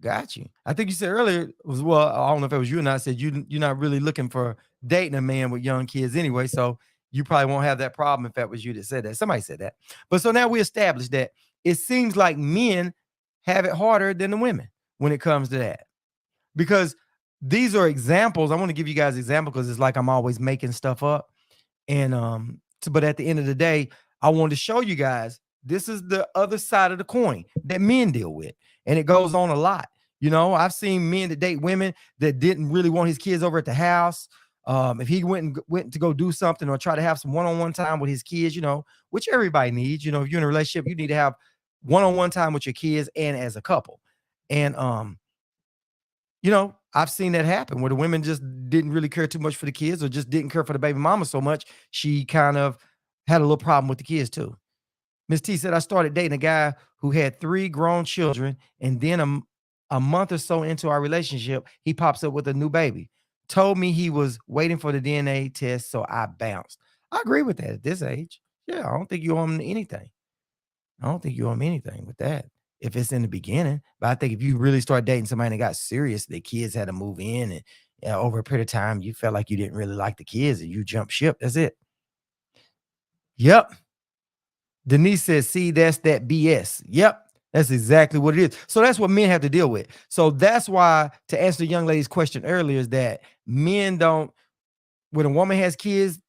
Got you. I think you said earlier was well, I don't know if it was you and I said you're not really looking for dating a man with young kids anyway. So you probably won't have that problem if that was you that said that. Somebody said that. But so now we established that it seems like men have it harder than the women when it comes to that. Because these are examples. I want to give you guys examples because it's like I'm always making stuff up. And but at the end of the day, I wanted to show you guys this is the other side of the coin that men deal with. And it goes on a lot. You know, I've seen men that date women that didn't really want his kids over at the house. If he went to go do something or try to have some one-on-one time with his kids, you know, which everybody needs. You know, if you're in a relationship, you need to have one-on-one time with your kids and as a couple. And you know, I've seen that happen where the women just didn't really care too much for the kids or just didn't care for the baby mama so much. She kind of had a little problem with the kids too. Miss T said, I started dating a guy who had 3 grown children, and then a month or so into our relationship, he pops up with a new baby. Told me he was waiting for the DNA test, so I bounced. I agree with that at this age. Yeah, I don't think you owe him anything. I don't think you owe him anything with that if it's in the beginning. But I think if you really start dating somebody that got serious, the kids had to move in, and over a period of time, you felt like you didn't really like the kids and you jump ship. That's it. Yep. Denise says, see, that's that BS. Yep. That's exactly what it is. So that's what men have to deal with. So that's why, to answer the young lady's question earlier, is that men don't, when a woman has kids,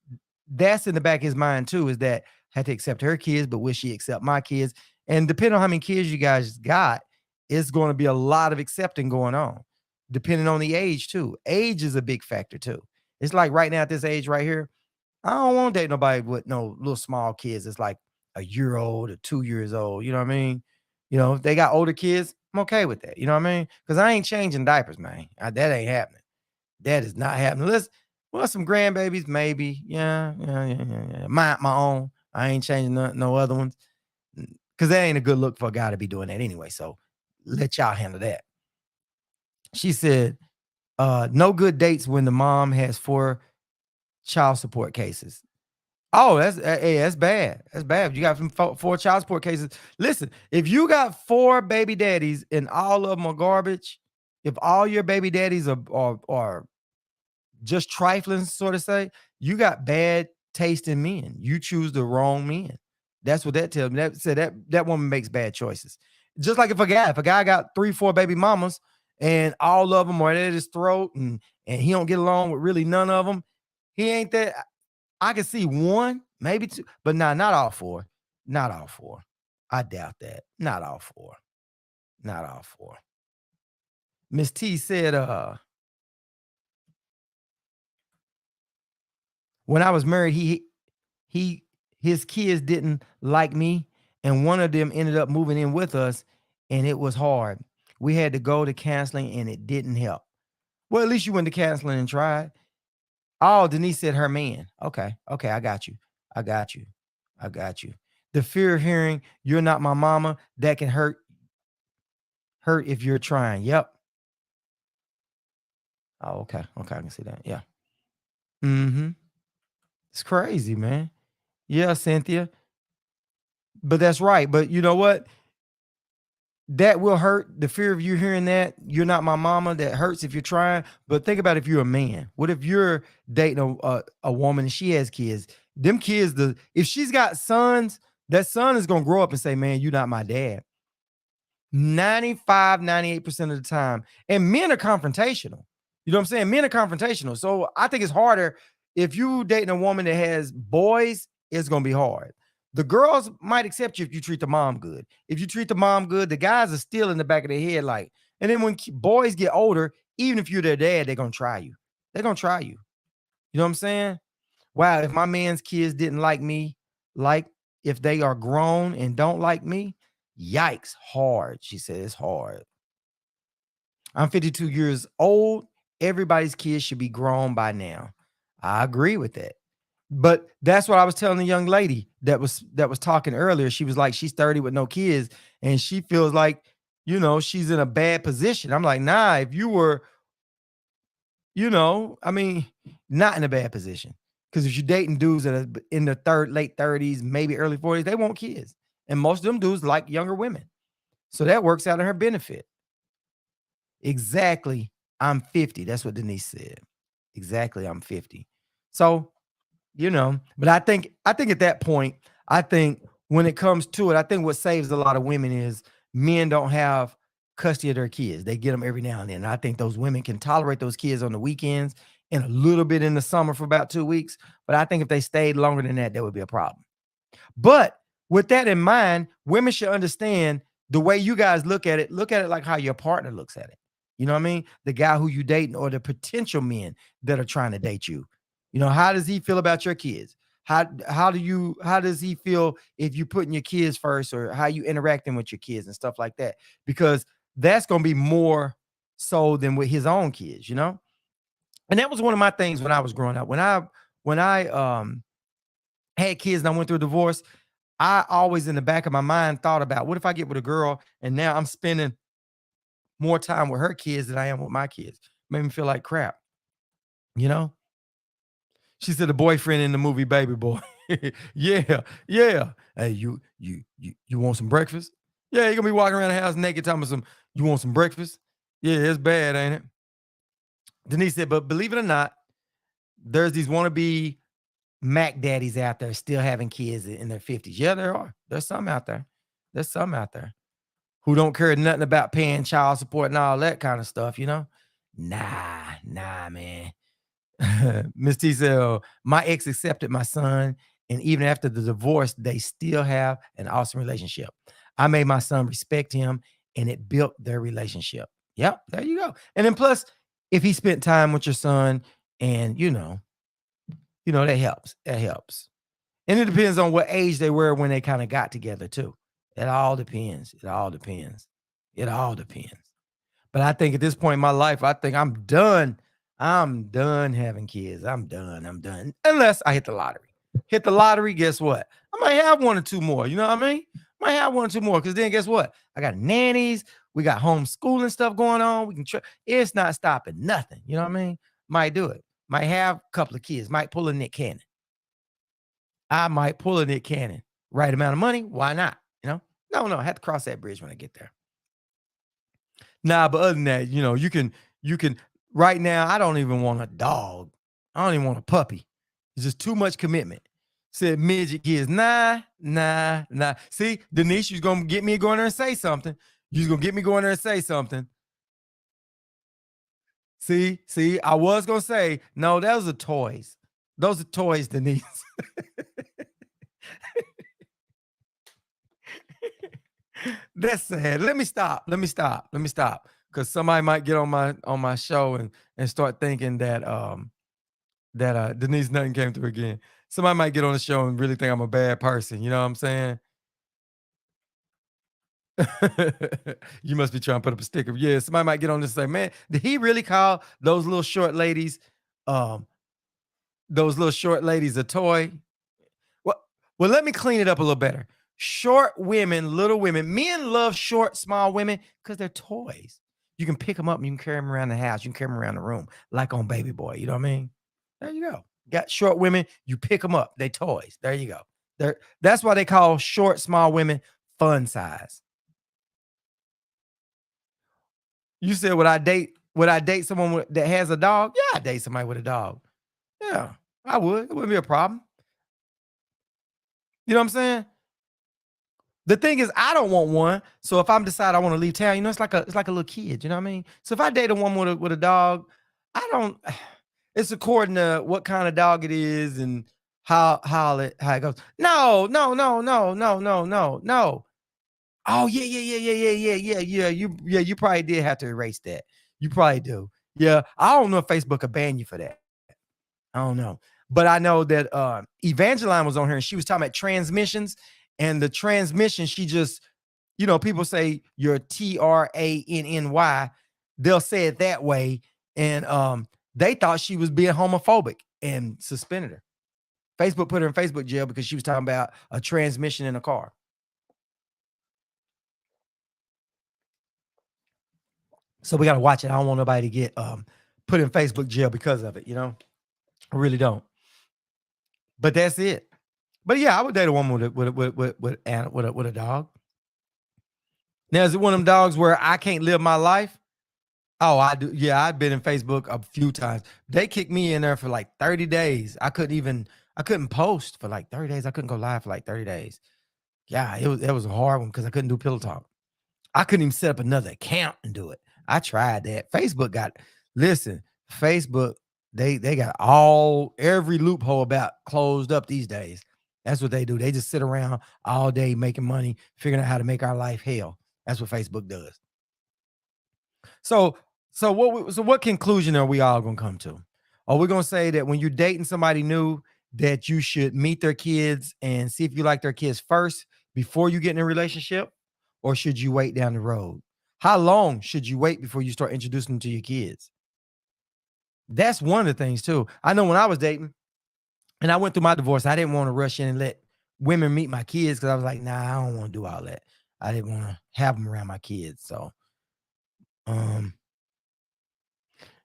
that's in the back of his mind too, is that I had to accept her kids, but will she accept my kids? And depending on how many kids you guys got, it's going to be a lot of accepting going on, depending on the age too. Age is a big factor too. It's like right now at this age right here, I don't want to date nobody with no little small kids. It's like a year old or 2 years old. You know what I mean? You know, if they got older kids, I'm okay with that. You know what I mean? Because I ain't changing diapers, man. That ain't happening. That is not happening. Well, some grandbabies, maybe. Yeah. My own. I ain't changing no other ones. Because that ain't a good look for a guy to be doing that anyway. So let y'all handle that. She said, no good dates when the mom has 4 child support cases. Oh, that's bad. That's bad. You got some 4 child support cases. Listen, if you got 4 baby daddies and all of them are garbage, if all your baby daddies are just trifling, sort of say, you got bad taste in men. You choose the wrong men. That's what that tells me. That said that woman makes bad choices. Just like if a guy got 3, 4 baby mamas and all of them are at his throat and he don't get along with really none of them, he ain't that. I can see 1, maybe 2, but not all 4. Not all 4. I doubt that. Not all 4. Not all 4. Miss T said, when I was married, his kids didn't like me, and one of them ended up moving in with us, and it was hard. We had to go to counseling, and it didn't help. Well, at least you went to counseling and tried. Oh, Denise said her man. Okay. I got you. The fear of hearing you're not my mama, that can hurt if you're trying. Yep. Oh, okay. I can see that. Yeah. Mm-hmm. It's crazy, man. Yeah, Cynthia. But that's right. But you know what? That will hurt. The fear of you hearing that you're not my mama, that hurts if you're trying. But think about if you're a man. What if you're dating a woman and she has kids? Them kids, if she's got sons, that son is gonna grow up and say, man, you're not my dad. 95, 98% of the time. And men are confrontational. You know what I'm saying? Men are confrontational. So I think it's harder if you dating a woman that has boys, it's gonna be hard. The girls might accept you if you treat the mom good. If you treat the mom good, the guys are still in the back of their head like, and then when boys get older, even if you're their dad, they're gonna try you. They're gonna try you. You know what I'm saying? Wow, if my man's kids didn't like me, like if they are grown and don't like me, yikes, hard. She said it's hard. I'm 52 years old. Everybody's kids should be grown by now. I agree with that. But that's what I was telling the young lady that was talking earlier. She was like, she's 30 with no kids, and she feels like, she's in a bad position. I'm like, nah, if you were, I mean, not in a bad position. Because if you're dating dudes that are in their late 30s, maybe early 40s, they want kids. And most of them dudes like younger women. So that works out in her benefit. Exactly. I'm 50. That's what Denise said. Exactly. I'm 50. So, but I think at that point, I think when it comes to it, I think what saves a lot of women is men don't have custody of their kids. They get them every now and then. And I think those women can tolerate those kids on the weekends and a little bit in the summer for about 2 weeks. But I think if they stayed longer than that, there would be a problem. But with that in mind, women should understand the way you guys look at it like how your partner looks at it. You know what I mean? The guy who you dating or the potential men that are trying to date you. How does he feel about your kids? How does he feel if you putting your kids first, or how you interacting with your kids and stuff like that? Because that's going to be more so than with his own kids, And that was one of my things when I was growing up. When I had kids and I went through a divorce, I always in the back of my mind thought about, what if I get with a girl and now I'm spending more time with her kids than I am with my kids? Made me feel like crap. She said the boyfriend in the movie Baby Boy. Yeah. Hey, you want some breakfast? Yeah, you're gonna be walking around the house naked telling me you want some breakfast? Yeah, it's bad, ain't it? Denise said, but believe it or not, there's these wannabe Mac daddies out there still having kids in their 50s. Yeah, there are. There's some out there. Who don't care nothing about paying child support and all that kind of stuff, Nah, man. Miss T said, my ex accepted my son, and even after the divorce, they still have an awesome relationship. I made my son respect him, and it built their relationship. Yep, there you go. And then plus, if he spent time with your son, and that helps. That helps. And it depends on what age they were when they kind of got together too. It all depends. But I think at this point in my life, I think I'm done. I'm done having kids. I'm done. Unless I hit the lottery. Guess what? I might have 1 or 2 more. You know what I mean? Might have 1 or 2 more. Because then guess what? I got nannies. We got homeschooling stuff going on. We can it's not stopping nothing. You know what I mean? Might do it. Might have a couple of kids. Might pull a Nick Cannon. I might pull a Nick Cannon. Right amount of money. Why not? No, I have to cross that bridge when I get there. Nah, but other than that, you can right now, I don't even want a dog. I don't even want a puppy. It's just too much commitment. Said midget kids. Nah. See, Denise, you're gonna get me going there and say something. You're gonna get me going there and say something. See, I was gonna say, no, those are toys. Those are toys, Denise. That's sad. Let me stop. Because somebody might get on my show and start thinking that Denise nothing came through again. Somebody might get on the show and really think I'm a bad person. You know what I'm saying? You must be trying to put up a sticker. Yeah, somebody might get on this and say, man, did he really call those little short ladies a toy? Well, let me clean it up a little better. Short women, little women, men love short, small women because they're toys. You can pick them up and you can carry them around the house. You can carry them around the room, like on Baby Boy. You know what I mean? There you go. Got short women, you pick them up. They toys. There you go. That's why they call short, small women fun size. You said, would I date someone that has a dog? Yeah, I'd date somebody with a dog. Yeah, I would. It wouldn't be a problem. You know what I'm saying? The thing is, I don't want one. So if I'm decide I want to leave town, it's like a little kid. You know what I mean? So if I date a woman with a dog, I don't. It's according to what kind of dog it is and how it goes. No, no, no, no, no, no, no, no. Oh yeah, yeah, yeah, yeah, yeah, yeah, yeah, yeah. You probably did have to erase that. You probably do. Yeah, I don't know if Facebook will ban you for that. I don't know. But I know that Evangeline was on here and she was talking about transmissions, and the transmission, she just, people say you're TRANNY. They'll say it that way. And they thought she was being homophobic and suspended her. Facebook put her in Facebook jail because she was talking about a transmission in a car. So we got to watch it. I don't want nobody to get put in Facebook jail because of it, I really don't. But that's it. But yeah, I would date a woman with a dog. Now, is it one of them dogs where I can't live my life? Oh, I do. Yeah, I've been in Facebook a few times. They kicked me in there for like 30 days. I couldn't post for like 30 days. I couldn't go live for like 30 days. Yeah, it was a hard one because I couldn't do pillow talk. I couldn't even set up another account and do it. I tried that. Listen, Facebook, they got every loophole about closed up these days. That's what they do. They just sit around all day making money, figuring out how to make our life hell. That's what Facebook does. So, what conclusion are we all gonna come to? Are we gonna say that when you're dating somebody new, that you should meet their kids and see if you like their kids first before you get in a relationship, or should you wait down the road? How long should you wait before you start introducing them to your kids? That's one of the things too. I know when I was dating and I went through my divorce, I didn't want to rush in and let women meet my kids because I was like, nah, I don't want to do all that. I didn't want to have them around my kids. So, um,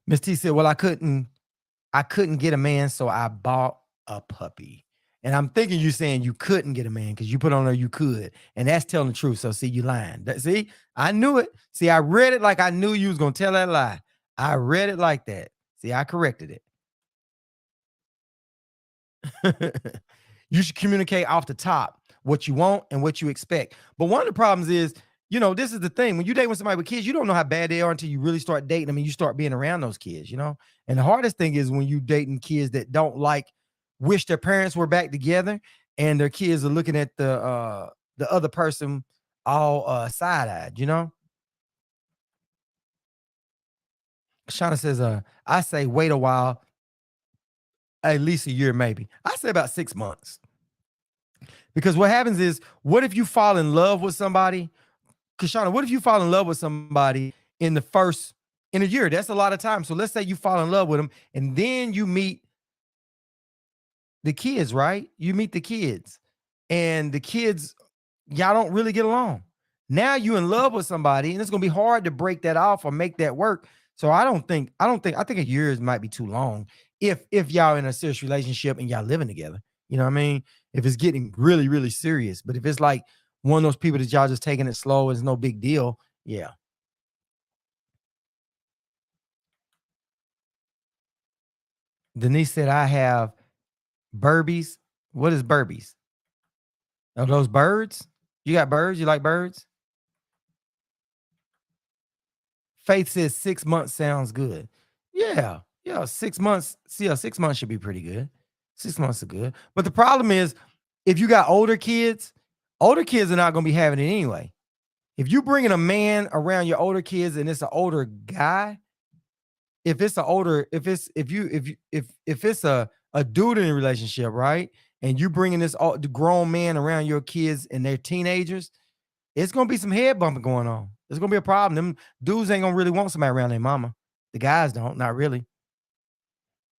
Miss T said, well, I couldn't get a man, so I bought a puppy. And I'm thinking you saying you couldn't get a man because you put on there you could. And that's telling the truth. So see, you lying. See, I knew it. See, I read it like I knew you was gonna tell that lie. I read it like that. See, I corrected it. You should communicate off the top what you want and what you expect. But one of the problems is, this is the thing. When you date with somebody with kids, you don't know how bad they are until you really start dating them and you start being around those kids. And the hardest thing is when you dating kids that don't wish their parents were back together and their kids are looking at the other person all side-eyed. Shauna says, I say wait a while, at least a year, maybe. I say about 6 months. Because what happens is, what if you fall in love with somebody? Kashana, what if you fall in love with somebody in a year? That's a lot of time. So let's say you fall in love with them and then you meet the kids, right? You meet the kids and the kids, y'all don't really get along. Now you in love with somebody and it's going to be hard to break that off or make that work. So I think a year might be too long if y'all in a serious relationship and y'all living together. You know what I mean? If it's getting really, really serious. But if it's like one of those people that y'all just taking it slow, it's no big deal. Yeah. Denise said, I have Burbies. What is Burbies? Are those birds? You got birds? You like birds? Faith says 6 months sounds good. Yeah. Yeah. 6 months. See, 6 months should be pretty good. 6 months are good. But the problem is, if you got older kids are not going to be having it anyway. If you bringing a man around your older kids and it's an older guy, if it's a dude in a relationship, right? And you bringing the grown man around your kids and they're teenagers, it's gonna be some head bumping going on. It's gonna be a problem. Them dudes ain't gonna really want somebody around their mama. The guys don't, not really.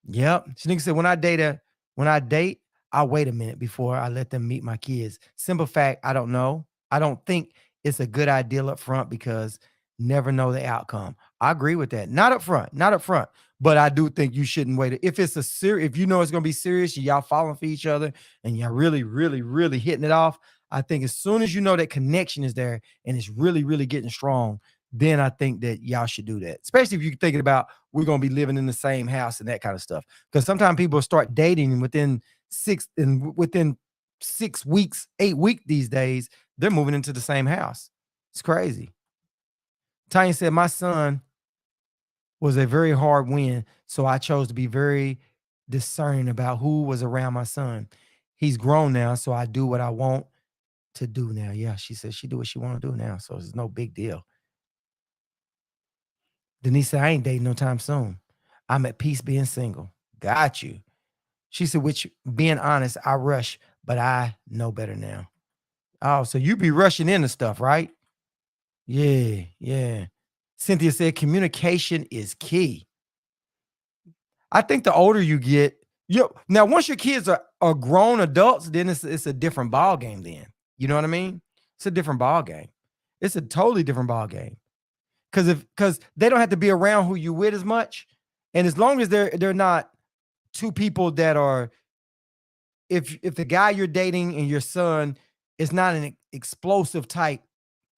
Yep. She said, when I date, I wait a minute before I let them meet my kids. Simple fact, I don't know. I don't think it's a good idea up front because never know the outcome. I agree with that. Not up front, not up front. But I do think you shouldn't wait. If it's if you know it's gonna be serious, y'all falling for each other and you're really, really, really hitting it off. I think as soon as you know that connection is there and it's really, really getting strong, then I think that y'all should do that. Especially if you're thinking about we're gonna be living in the same house and that kind of stuff. Because sometimes people start dating within 6 weeks, 8 weeks these days, they're moving into the same house. It's crazy. Tanya said, my son was a very hard win, so I chose to be very discerning about who was around my son. He's grown now, so I do what I want to do now. Yeah, she said she do what she want to do now, so it's no big deal. Denise said, I ain't dating no time soon. I'm at peace being single. Got you. She said, which being honest, I rush, but I know better now. Oh, so you be rushing into stuff, right? Yeah, yeah. Cynthia said communication is key. I think the older you get, now once your kids are grown adults, then it's a different ball game then. You know what I mean? It's a different ball game. It's a totally different ball game. Because they don't have to be around who you with as much. And as long as they're not two people that are, if the guy you're dating and your son is not an explosive type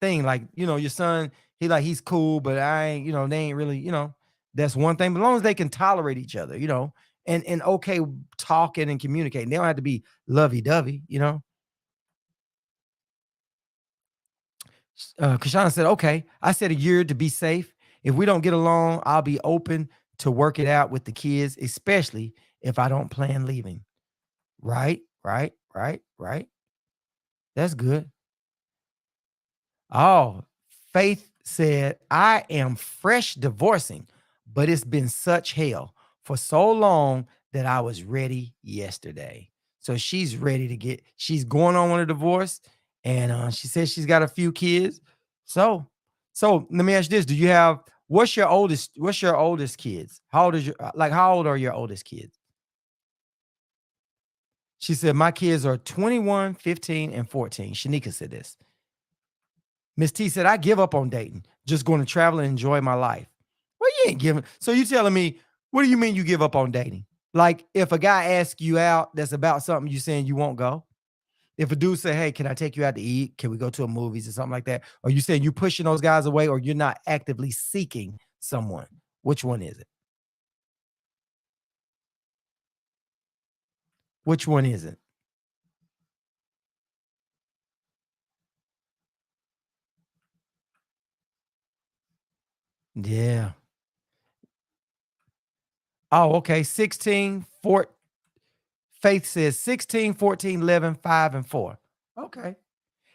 thing, like your son, he's cool, but I ain't, they ain't really, that's one thing. But as long as they can tolerate each other, and okay talking and communicating, they don't have to be lovey-dovey. Kashana said, okay, I said a year to be safe. If we don't get along, I'll be open to work it out with the kids, especially if I don't plan leaving. Right, right, right, right. That's good. Oh, Faith said, I am fresh divorcing, but it's been such hell for so long that I was ready yesterday. So she's ready to she's going on with a divorce, and she says she's got a few kids. So let me ask you this. What's your oldest kids? How old is how old are your oldest kids? She said, my kids are 21, 15, and 14. Shanika said this. Miss T said, I give up on dating, just going to travel and enjoy my life. Well, you ain't giving. So you telling me, what do you mean you give up on dating? Like if a guy asks you out that's about something, you saying you won't go? If a dude say, hey, can I take you out to eat? Can we go to a movies or something like that? Or you saying you pushing those guys away, or you're not actively seeking someone? Which one is it? Which one is it? Yeah. Oh, okay. 16, 4. Faith says 16, 14, 11, 5, and 4. Okay.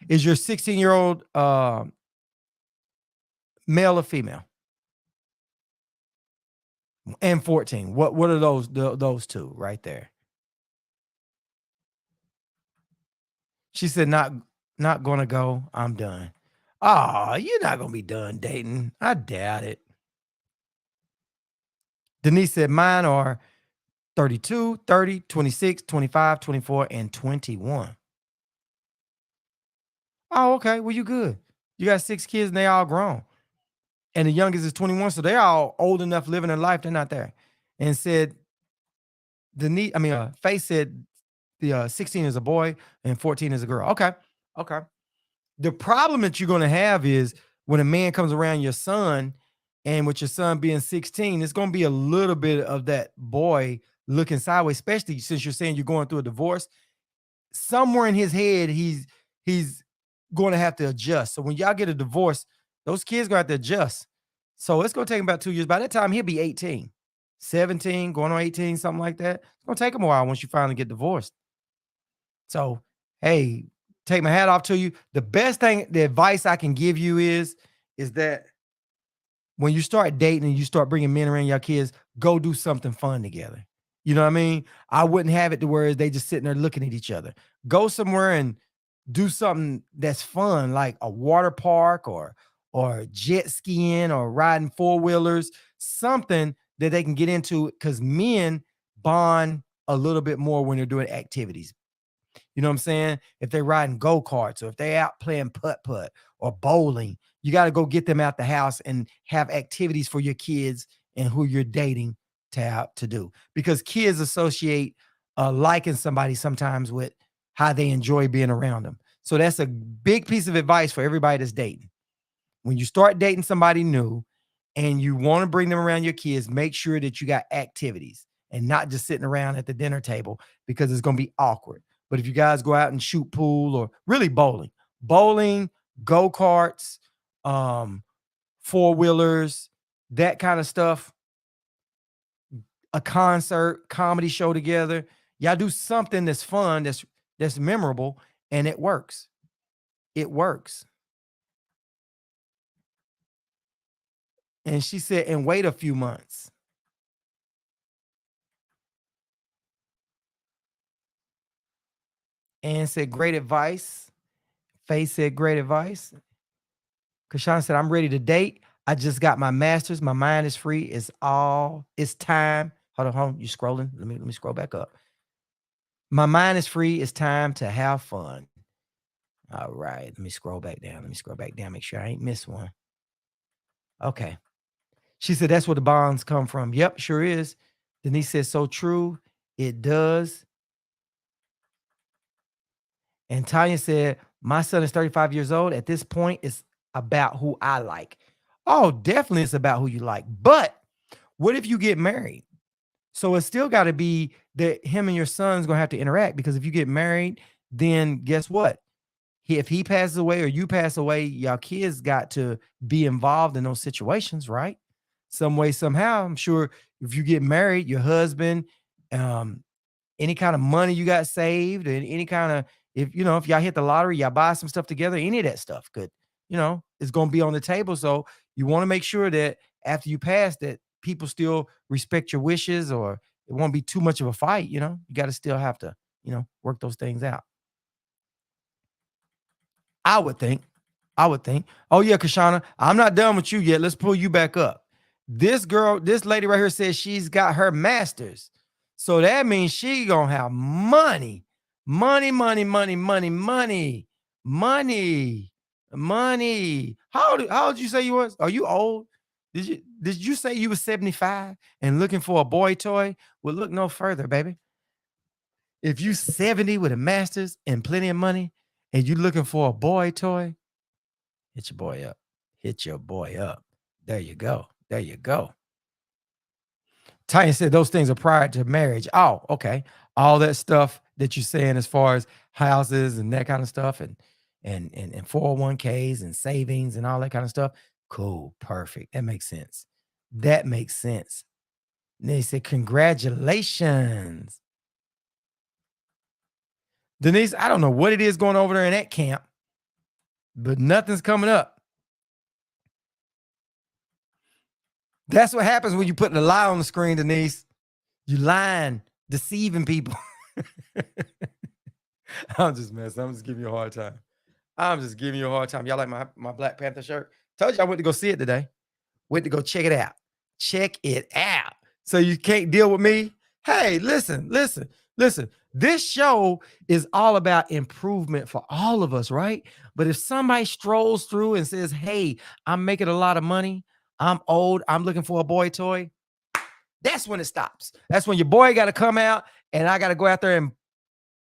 Is your 16-year-old male or female? And 14. What are those two right there? She said, not gonna go. I'm done. Oh, you're not gonna be done dating. I doubt it. Denise said, mine are 32, 30, 26, 25, 24, and 21. Oh, okay. Well, you good. You got 6 kids and they all grown. And the youngest is 21, so they all old enough living their life. They're not there. And said Faith said the 16 is a boy and 14 is a girl. Okay. Okay. The problem that you're gonna have is when a man comes around your son, and with your son being 16, it's gonna be a little bit of that boy looking sideways, especially since you're saying you're going through a divorce. Somewhere in his head, he's going to have to adjust. So when y'all get a divorce, those kids gonna have to adjust. So it's gonna take him about 2 years. By that time, he'll be 18, 17, going on 18, something like that. It's gonna take him a while once you finally get divorced. So, hey, take my hat off to you. The advice I can give you is that when you start dating and you start bringing men around your kids, go do something fun together. You know what I mean? I wouldn't have it to where they just sitting there looking at each other. Go somewhere and do something that's fun, like a water park or jet skiing or riding four-wheelers, something that they can get into, because men bond a little bit more when they're doing activities. You know what I'm saying? If they're riding go-karts or if they're out playing putt-putt or bowling, you got to go get them out the house and have activities for your kids and who you're dating to do. Because kids associate liking somebody sometimes with how they enjoy being around them. So that's a big piece of advice for everybody that's dating. When you start dating somebody new and you want to bring them around your kids, make sure that you got activities and not just sitting around at the dinner table, because it's going to be awkward. But if you guys go out and shoot pool or really bowling, go-karts, four-wheelers, that kind of stuff, a concert, comedy show together. Y'all do something that's fun, that's memorable, and it works. It works. And she said, and wait a few months. And said, great advice. Faye said, great advice. Kashawn said, I'm ready to date. I just got my master's. My mind is free. It's time. Hold on. You scrolling. Let me scroll back up. My mind is free. It's time to have fun. All right. Let me scroll back down. Make sure I ain't missed one. Okay. She said, that's where the bonds come from. Yep, sure is. Denise said, so true. It does. And Tanya said, my son is 35 years old. At this point, it's about who I like. Oh, definitely it's about who you like. But what if you get married? So it's still got to be that him and your son's going to have to interact, because if you get married, then guess what? If he passes away or you pass away, y'all kids got to be involved in those situations, right? Some way, somehow. I'm sure if you get married, your husband, any kind of money you got saved, and any kind of, if y'all hit the lottery, y'all buy some stuff together, any of that stuff could, it's going to be on the table. So you want to make sure that after you pass, that people still respect your wishes, or it won't be too much of a fight. You got to still have to, work those things out. I would think. Oh yeah, Kashana, I'm not done with you yet. Let's pull you back up. This lady right here says she's got her master's. So that means she gonna have money. Money. How old you say you was? Are you old? Did you say you was 75 and looking for a boy toy? Well, look no further, baby. If you 70 with a master's and plenty of money and you looking for a boy toy, hit your boy up. There you go. Tanya said those things are prior to marriage. Oh, okay. All that stuff that you're saying as far as houses and that kind of stuff, and 401ks and savings and all that kind of stuff. Cool. Perfect. That makes sense. And they said, congratulations. Denise, I don't know what it is going over there in that camp, but nothing's coming up. That's what happens when you put the lie on the screen, Denise. You lying, deceiving people. I'm just messing. I'm just giving you a hard time. Y'all like my Black Panther shirt? Told you I went to go see it today. Went to go check it out. So you can't deal with me? Hey, listen. This show is all about improvement for all of us, right? But if somebody strolls through and says, hey, I'm making a lot of money, I'm old, I'm looking for a boy toy, that's when it stops. That's when your boy got to come out and I got to go out there and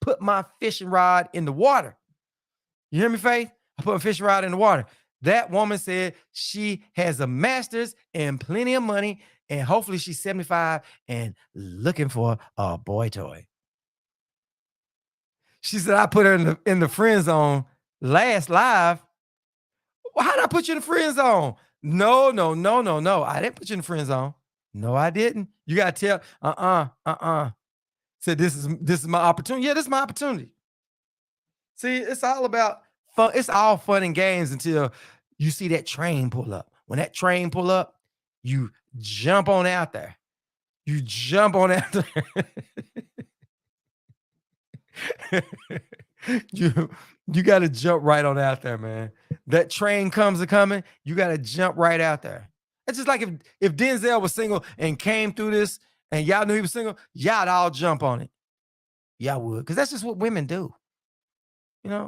put my fishing rod in the water. You hear me, Faith? I put a fishing rod in the water. That woman said she has a master's and plenty of money, and hopefully she's 75 and looking for a boy toy. She said, I put her in the friend zone last live. Well, how did I put you in the friend zone? No. I didn't put you in the friend zone. No, I didn't. You got to tell, Said, this is my opportunity. Yeah, this is my opportunity. See, it's all about fun. It's all fun and games until you see that train pull up. When that train pull up, you jump on out there. You got to jump right on out there, man. That train comes coming, you got to jump right out there. It's just like if Denzel was single and came through this and y'all knew he was single, y'all all jump on it. Y'all would, because that's just what women do.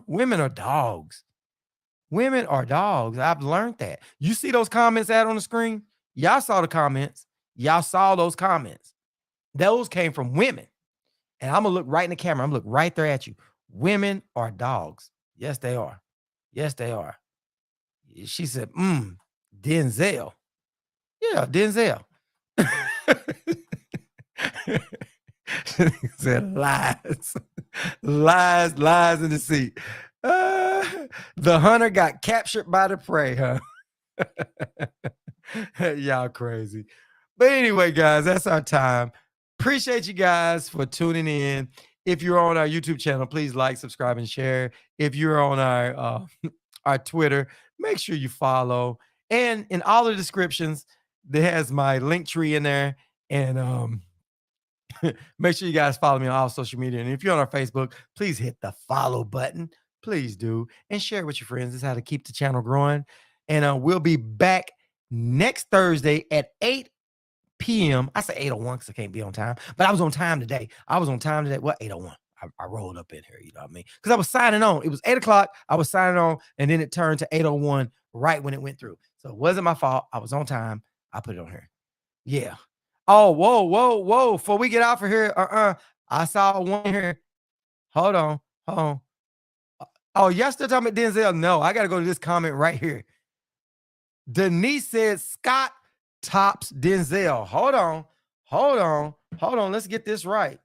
Women are dogs. I've learned that. You see those comments out on the screen? Y'all saw the comments. Y'all saw those comments. Those came from women. And I'm going to look right in the camera. I'm going to look right there at you. Women are dogs. Yes, they are. She said, Denzel. Yeah, Denzel. Said lies. Lies in the seat. The hunter got captured by the prey, huh? Y'all crazy. But anyway, guys, that's our time. Appreciate you guys for tuning in. If you're on our YouTube channel, please like, subscribe, and share. If you're on our our Twitter, make sure you follow. And in all the descriptions, there has my link tree in there. And make sure you guys follow me on all social media. And if you're on our Facebook, please hit the follow button. Please do. And share it with your friends. This is how to keep the channel growing. And we'll be back next Thursday at 8 p.m. I say 8:01 because I can't be on time, but I was on time today. What, 8:01? I rolled up in here, you know what I mean? Because I was signing on. It was 8 o'clock. I was signing on, and then it turned to 8:01 right when it went through. So it wasn't my fault. I was on time. I put it on here. Yeah. Oh, whoa. Before we get out for here, I saw one here. Hold on. Oh, y'all still talking about Denzel? No, I got to go to this comment right here. Denise said Scott tops Denzel. Hold on. Let's get this right.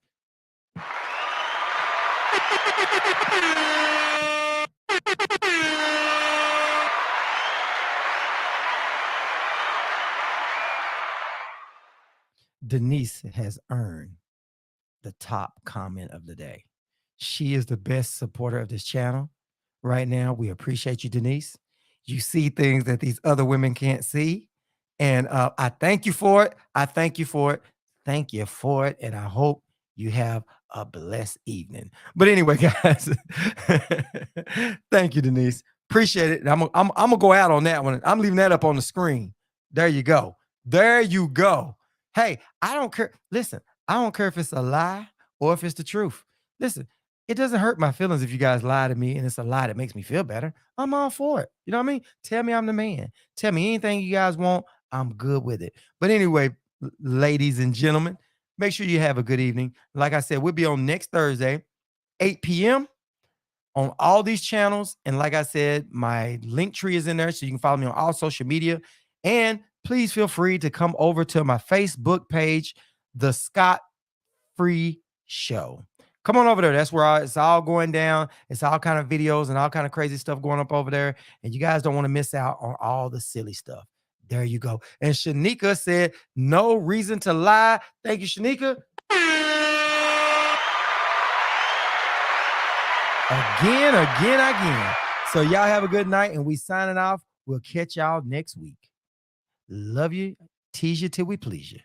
Denise has earned the top comment of the day. She is the best supporter of this channel right now. We appreciate you, Denise. You see things that these other women can't see. And I thank you for it. Thank you for it. And I hope you have a blessed evening. But anyway, guys, thank you, Denise. Appreciate it. I'm gonna go out on that one. I'm leaving that up on the screen. There you go. Hey, I don't care. Listen, I don't care if it's a lie or if it's the truth. Listen, it doesn't hurt my feelings if you guys lie to me and it's a lie that makes me feel better. I'm all for it. You know what I mean? Tell me I'm the man. Tell me anything you guys want. I'm good with it. But anyway, ladies and gentlemen, make sure you have a good evening. Like I said, we'll be on next Thursday, 8 p.m. on all these channels. And like I said, my link tree is in there, so you can follow me on all social media. And please feel free to come over to my Facebook page, The Scott Free Show. Come on over there. That's where it's all going down. It's all kind of videos and all kind of crazy stuff going up over there. And you guys don't want to miss out on all the silly stuff. There you go. And Shanika said, no reason to lie. Thank you, Shanika. Again. So y'all have a good night, and we signing off. We'll catch y'all next week. Love you. Tease you till we please you.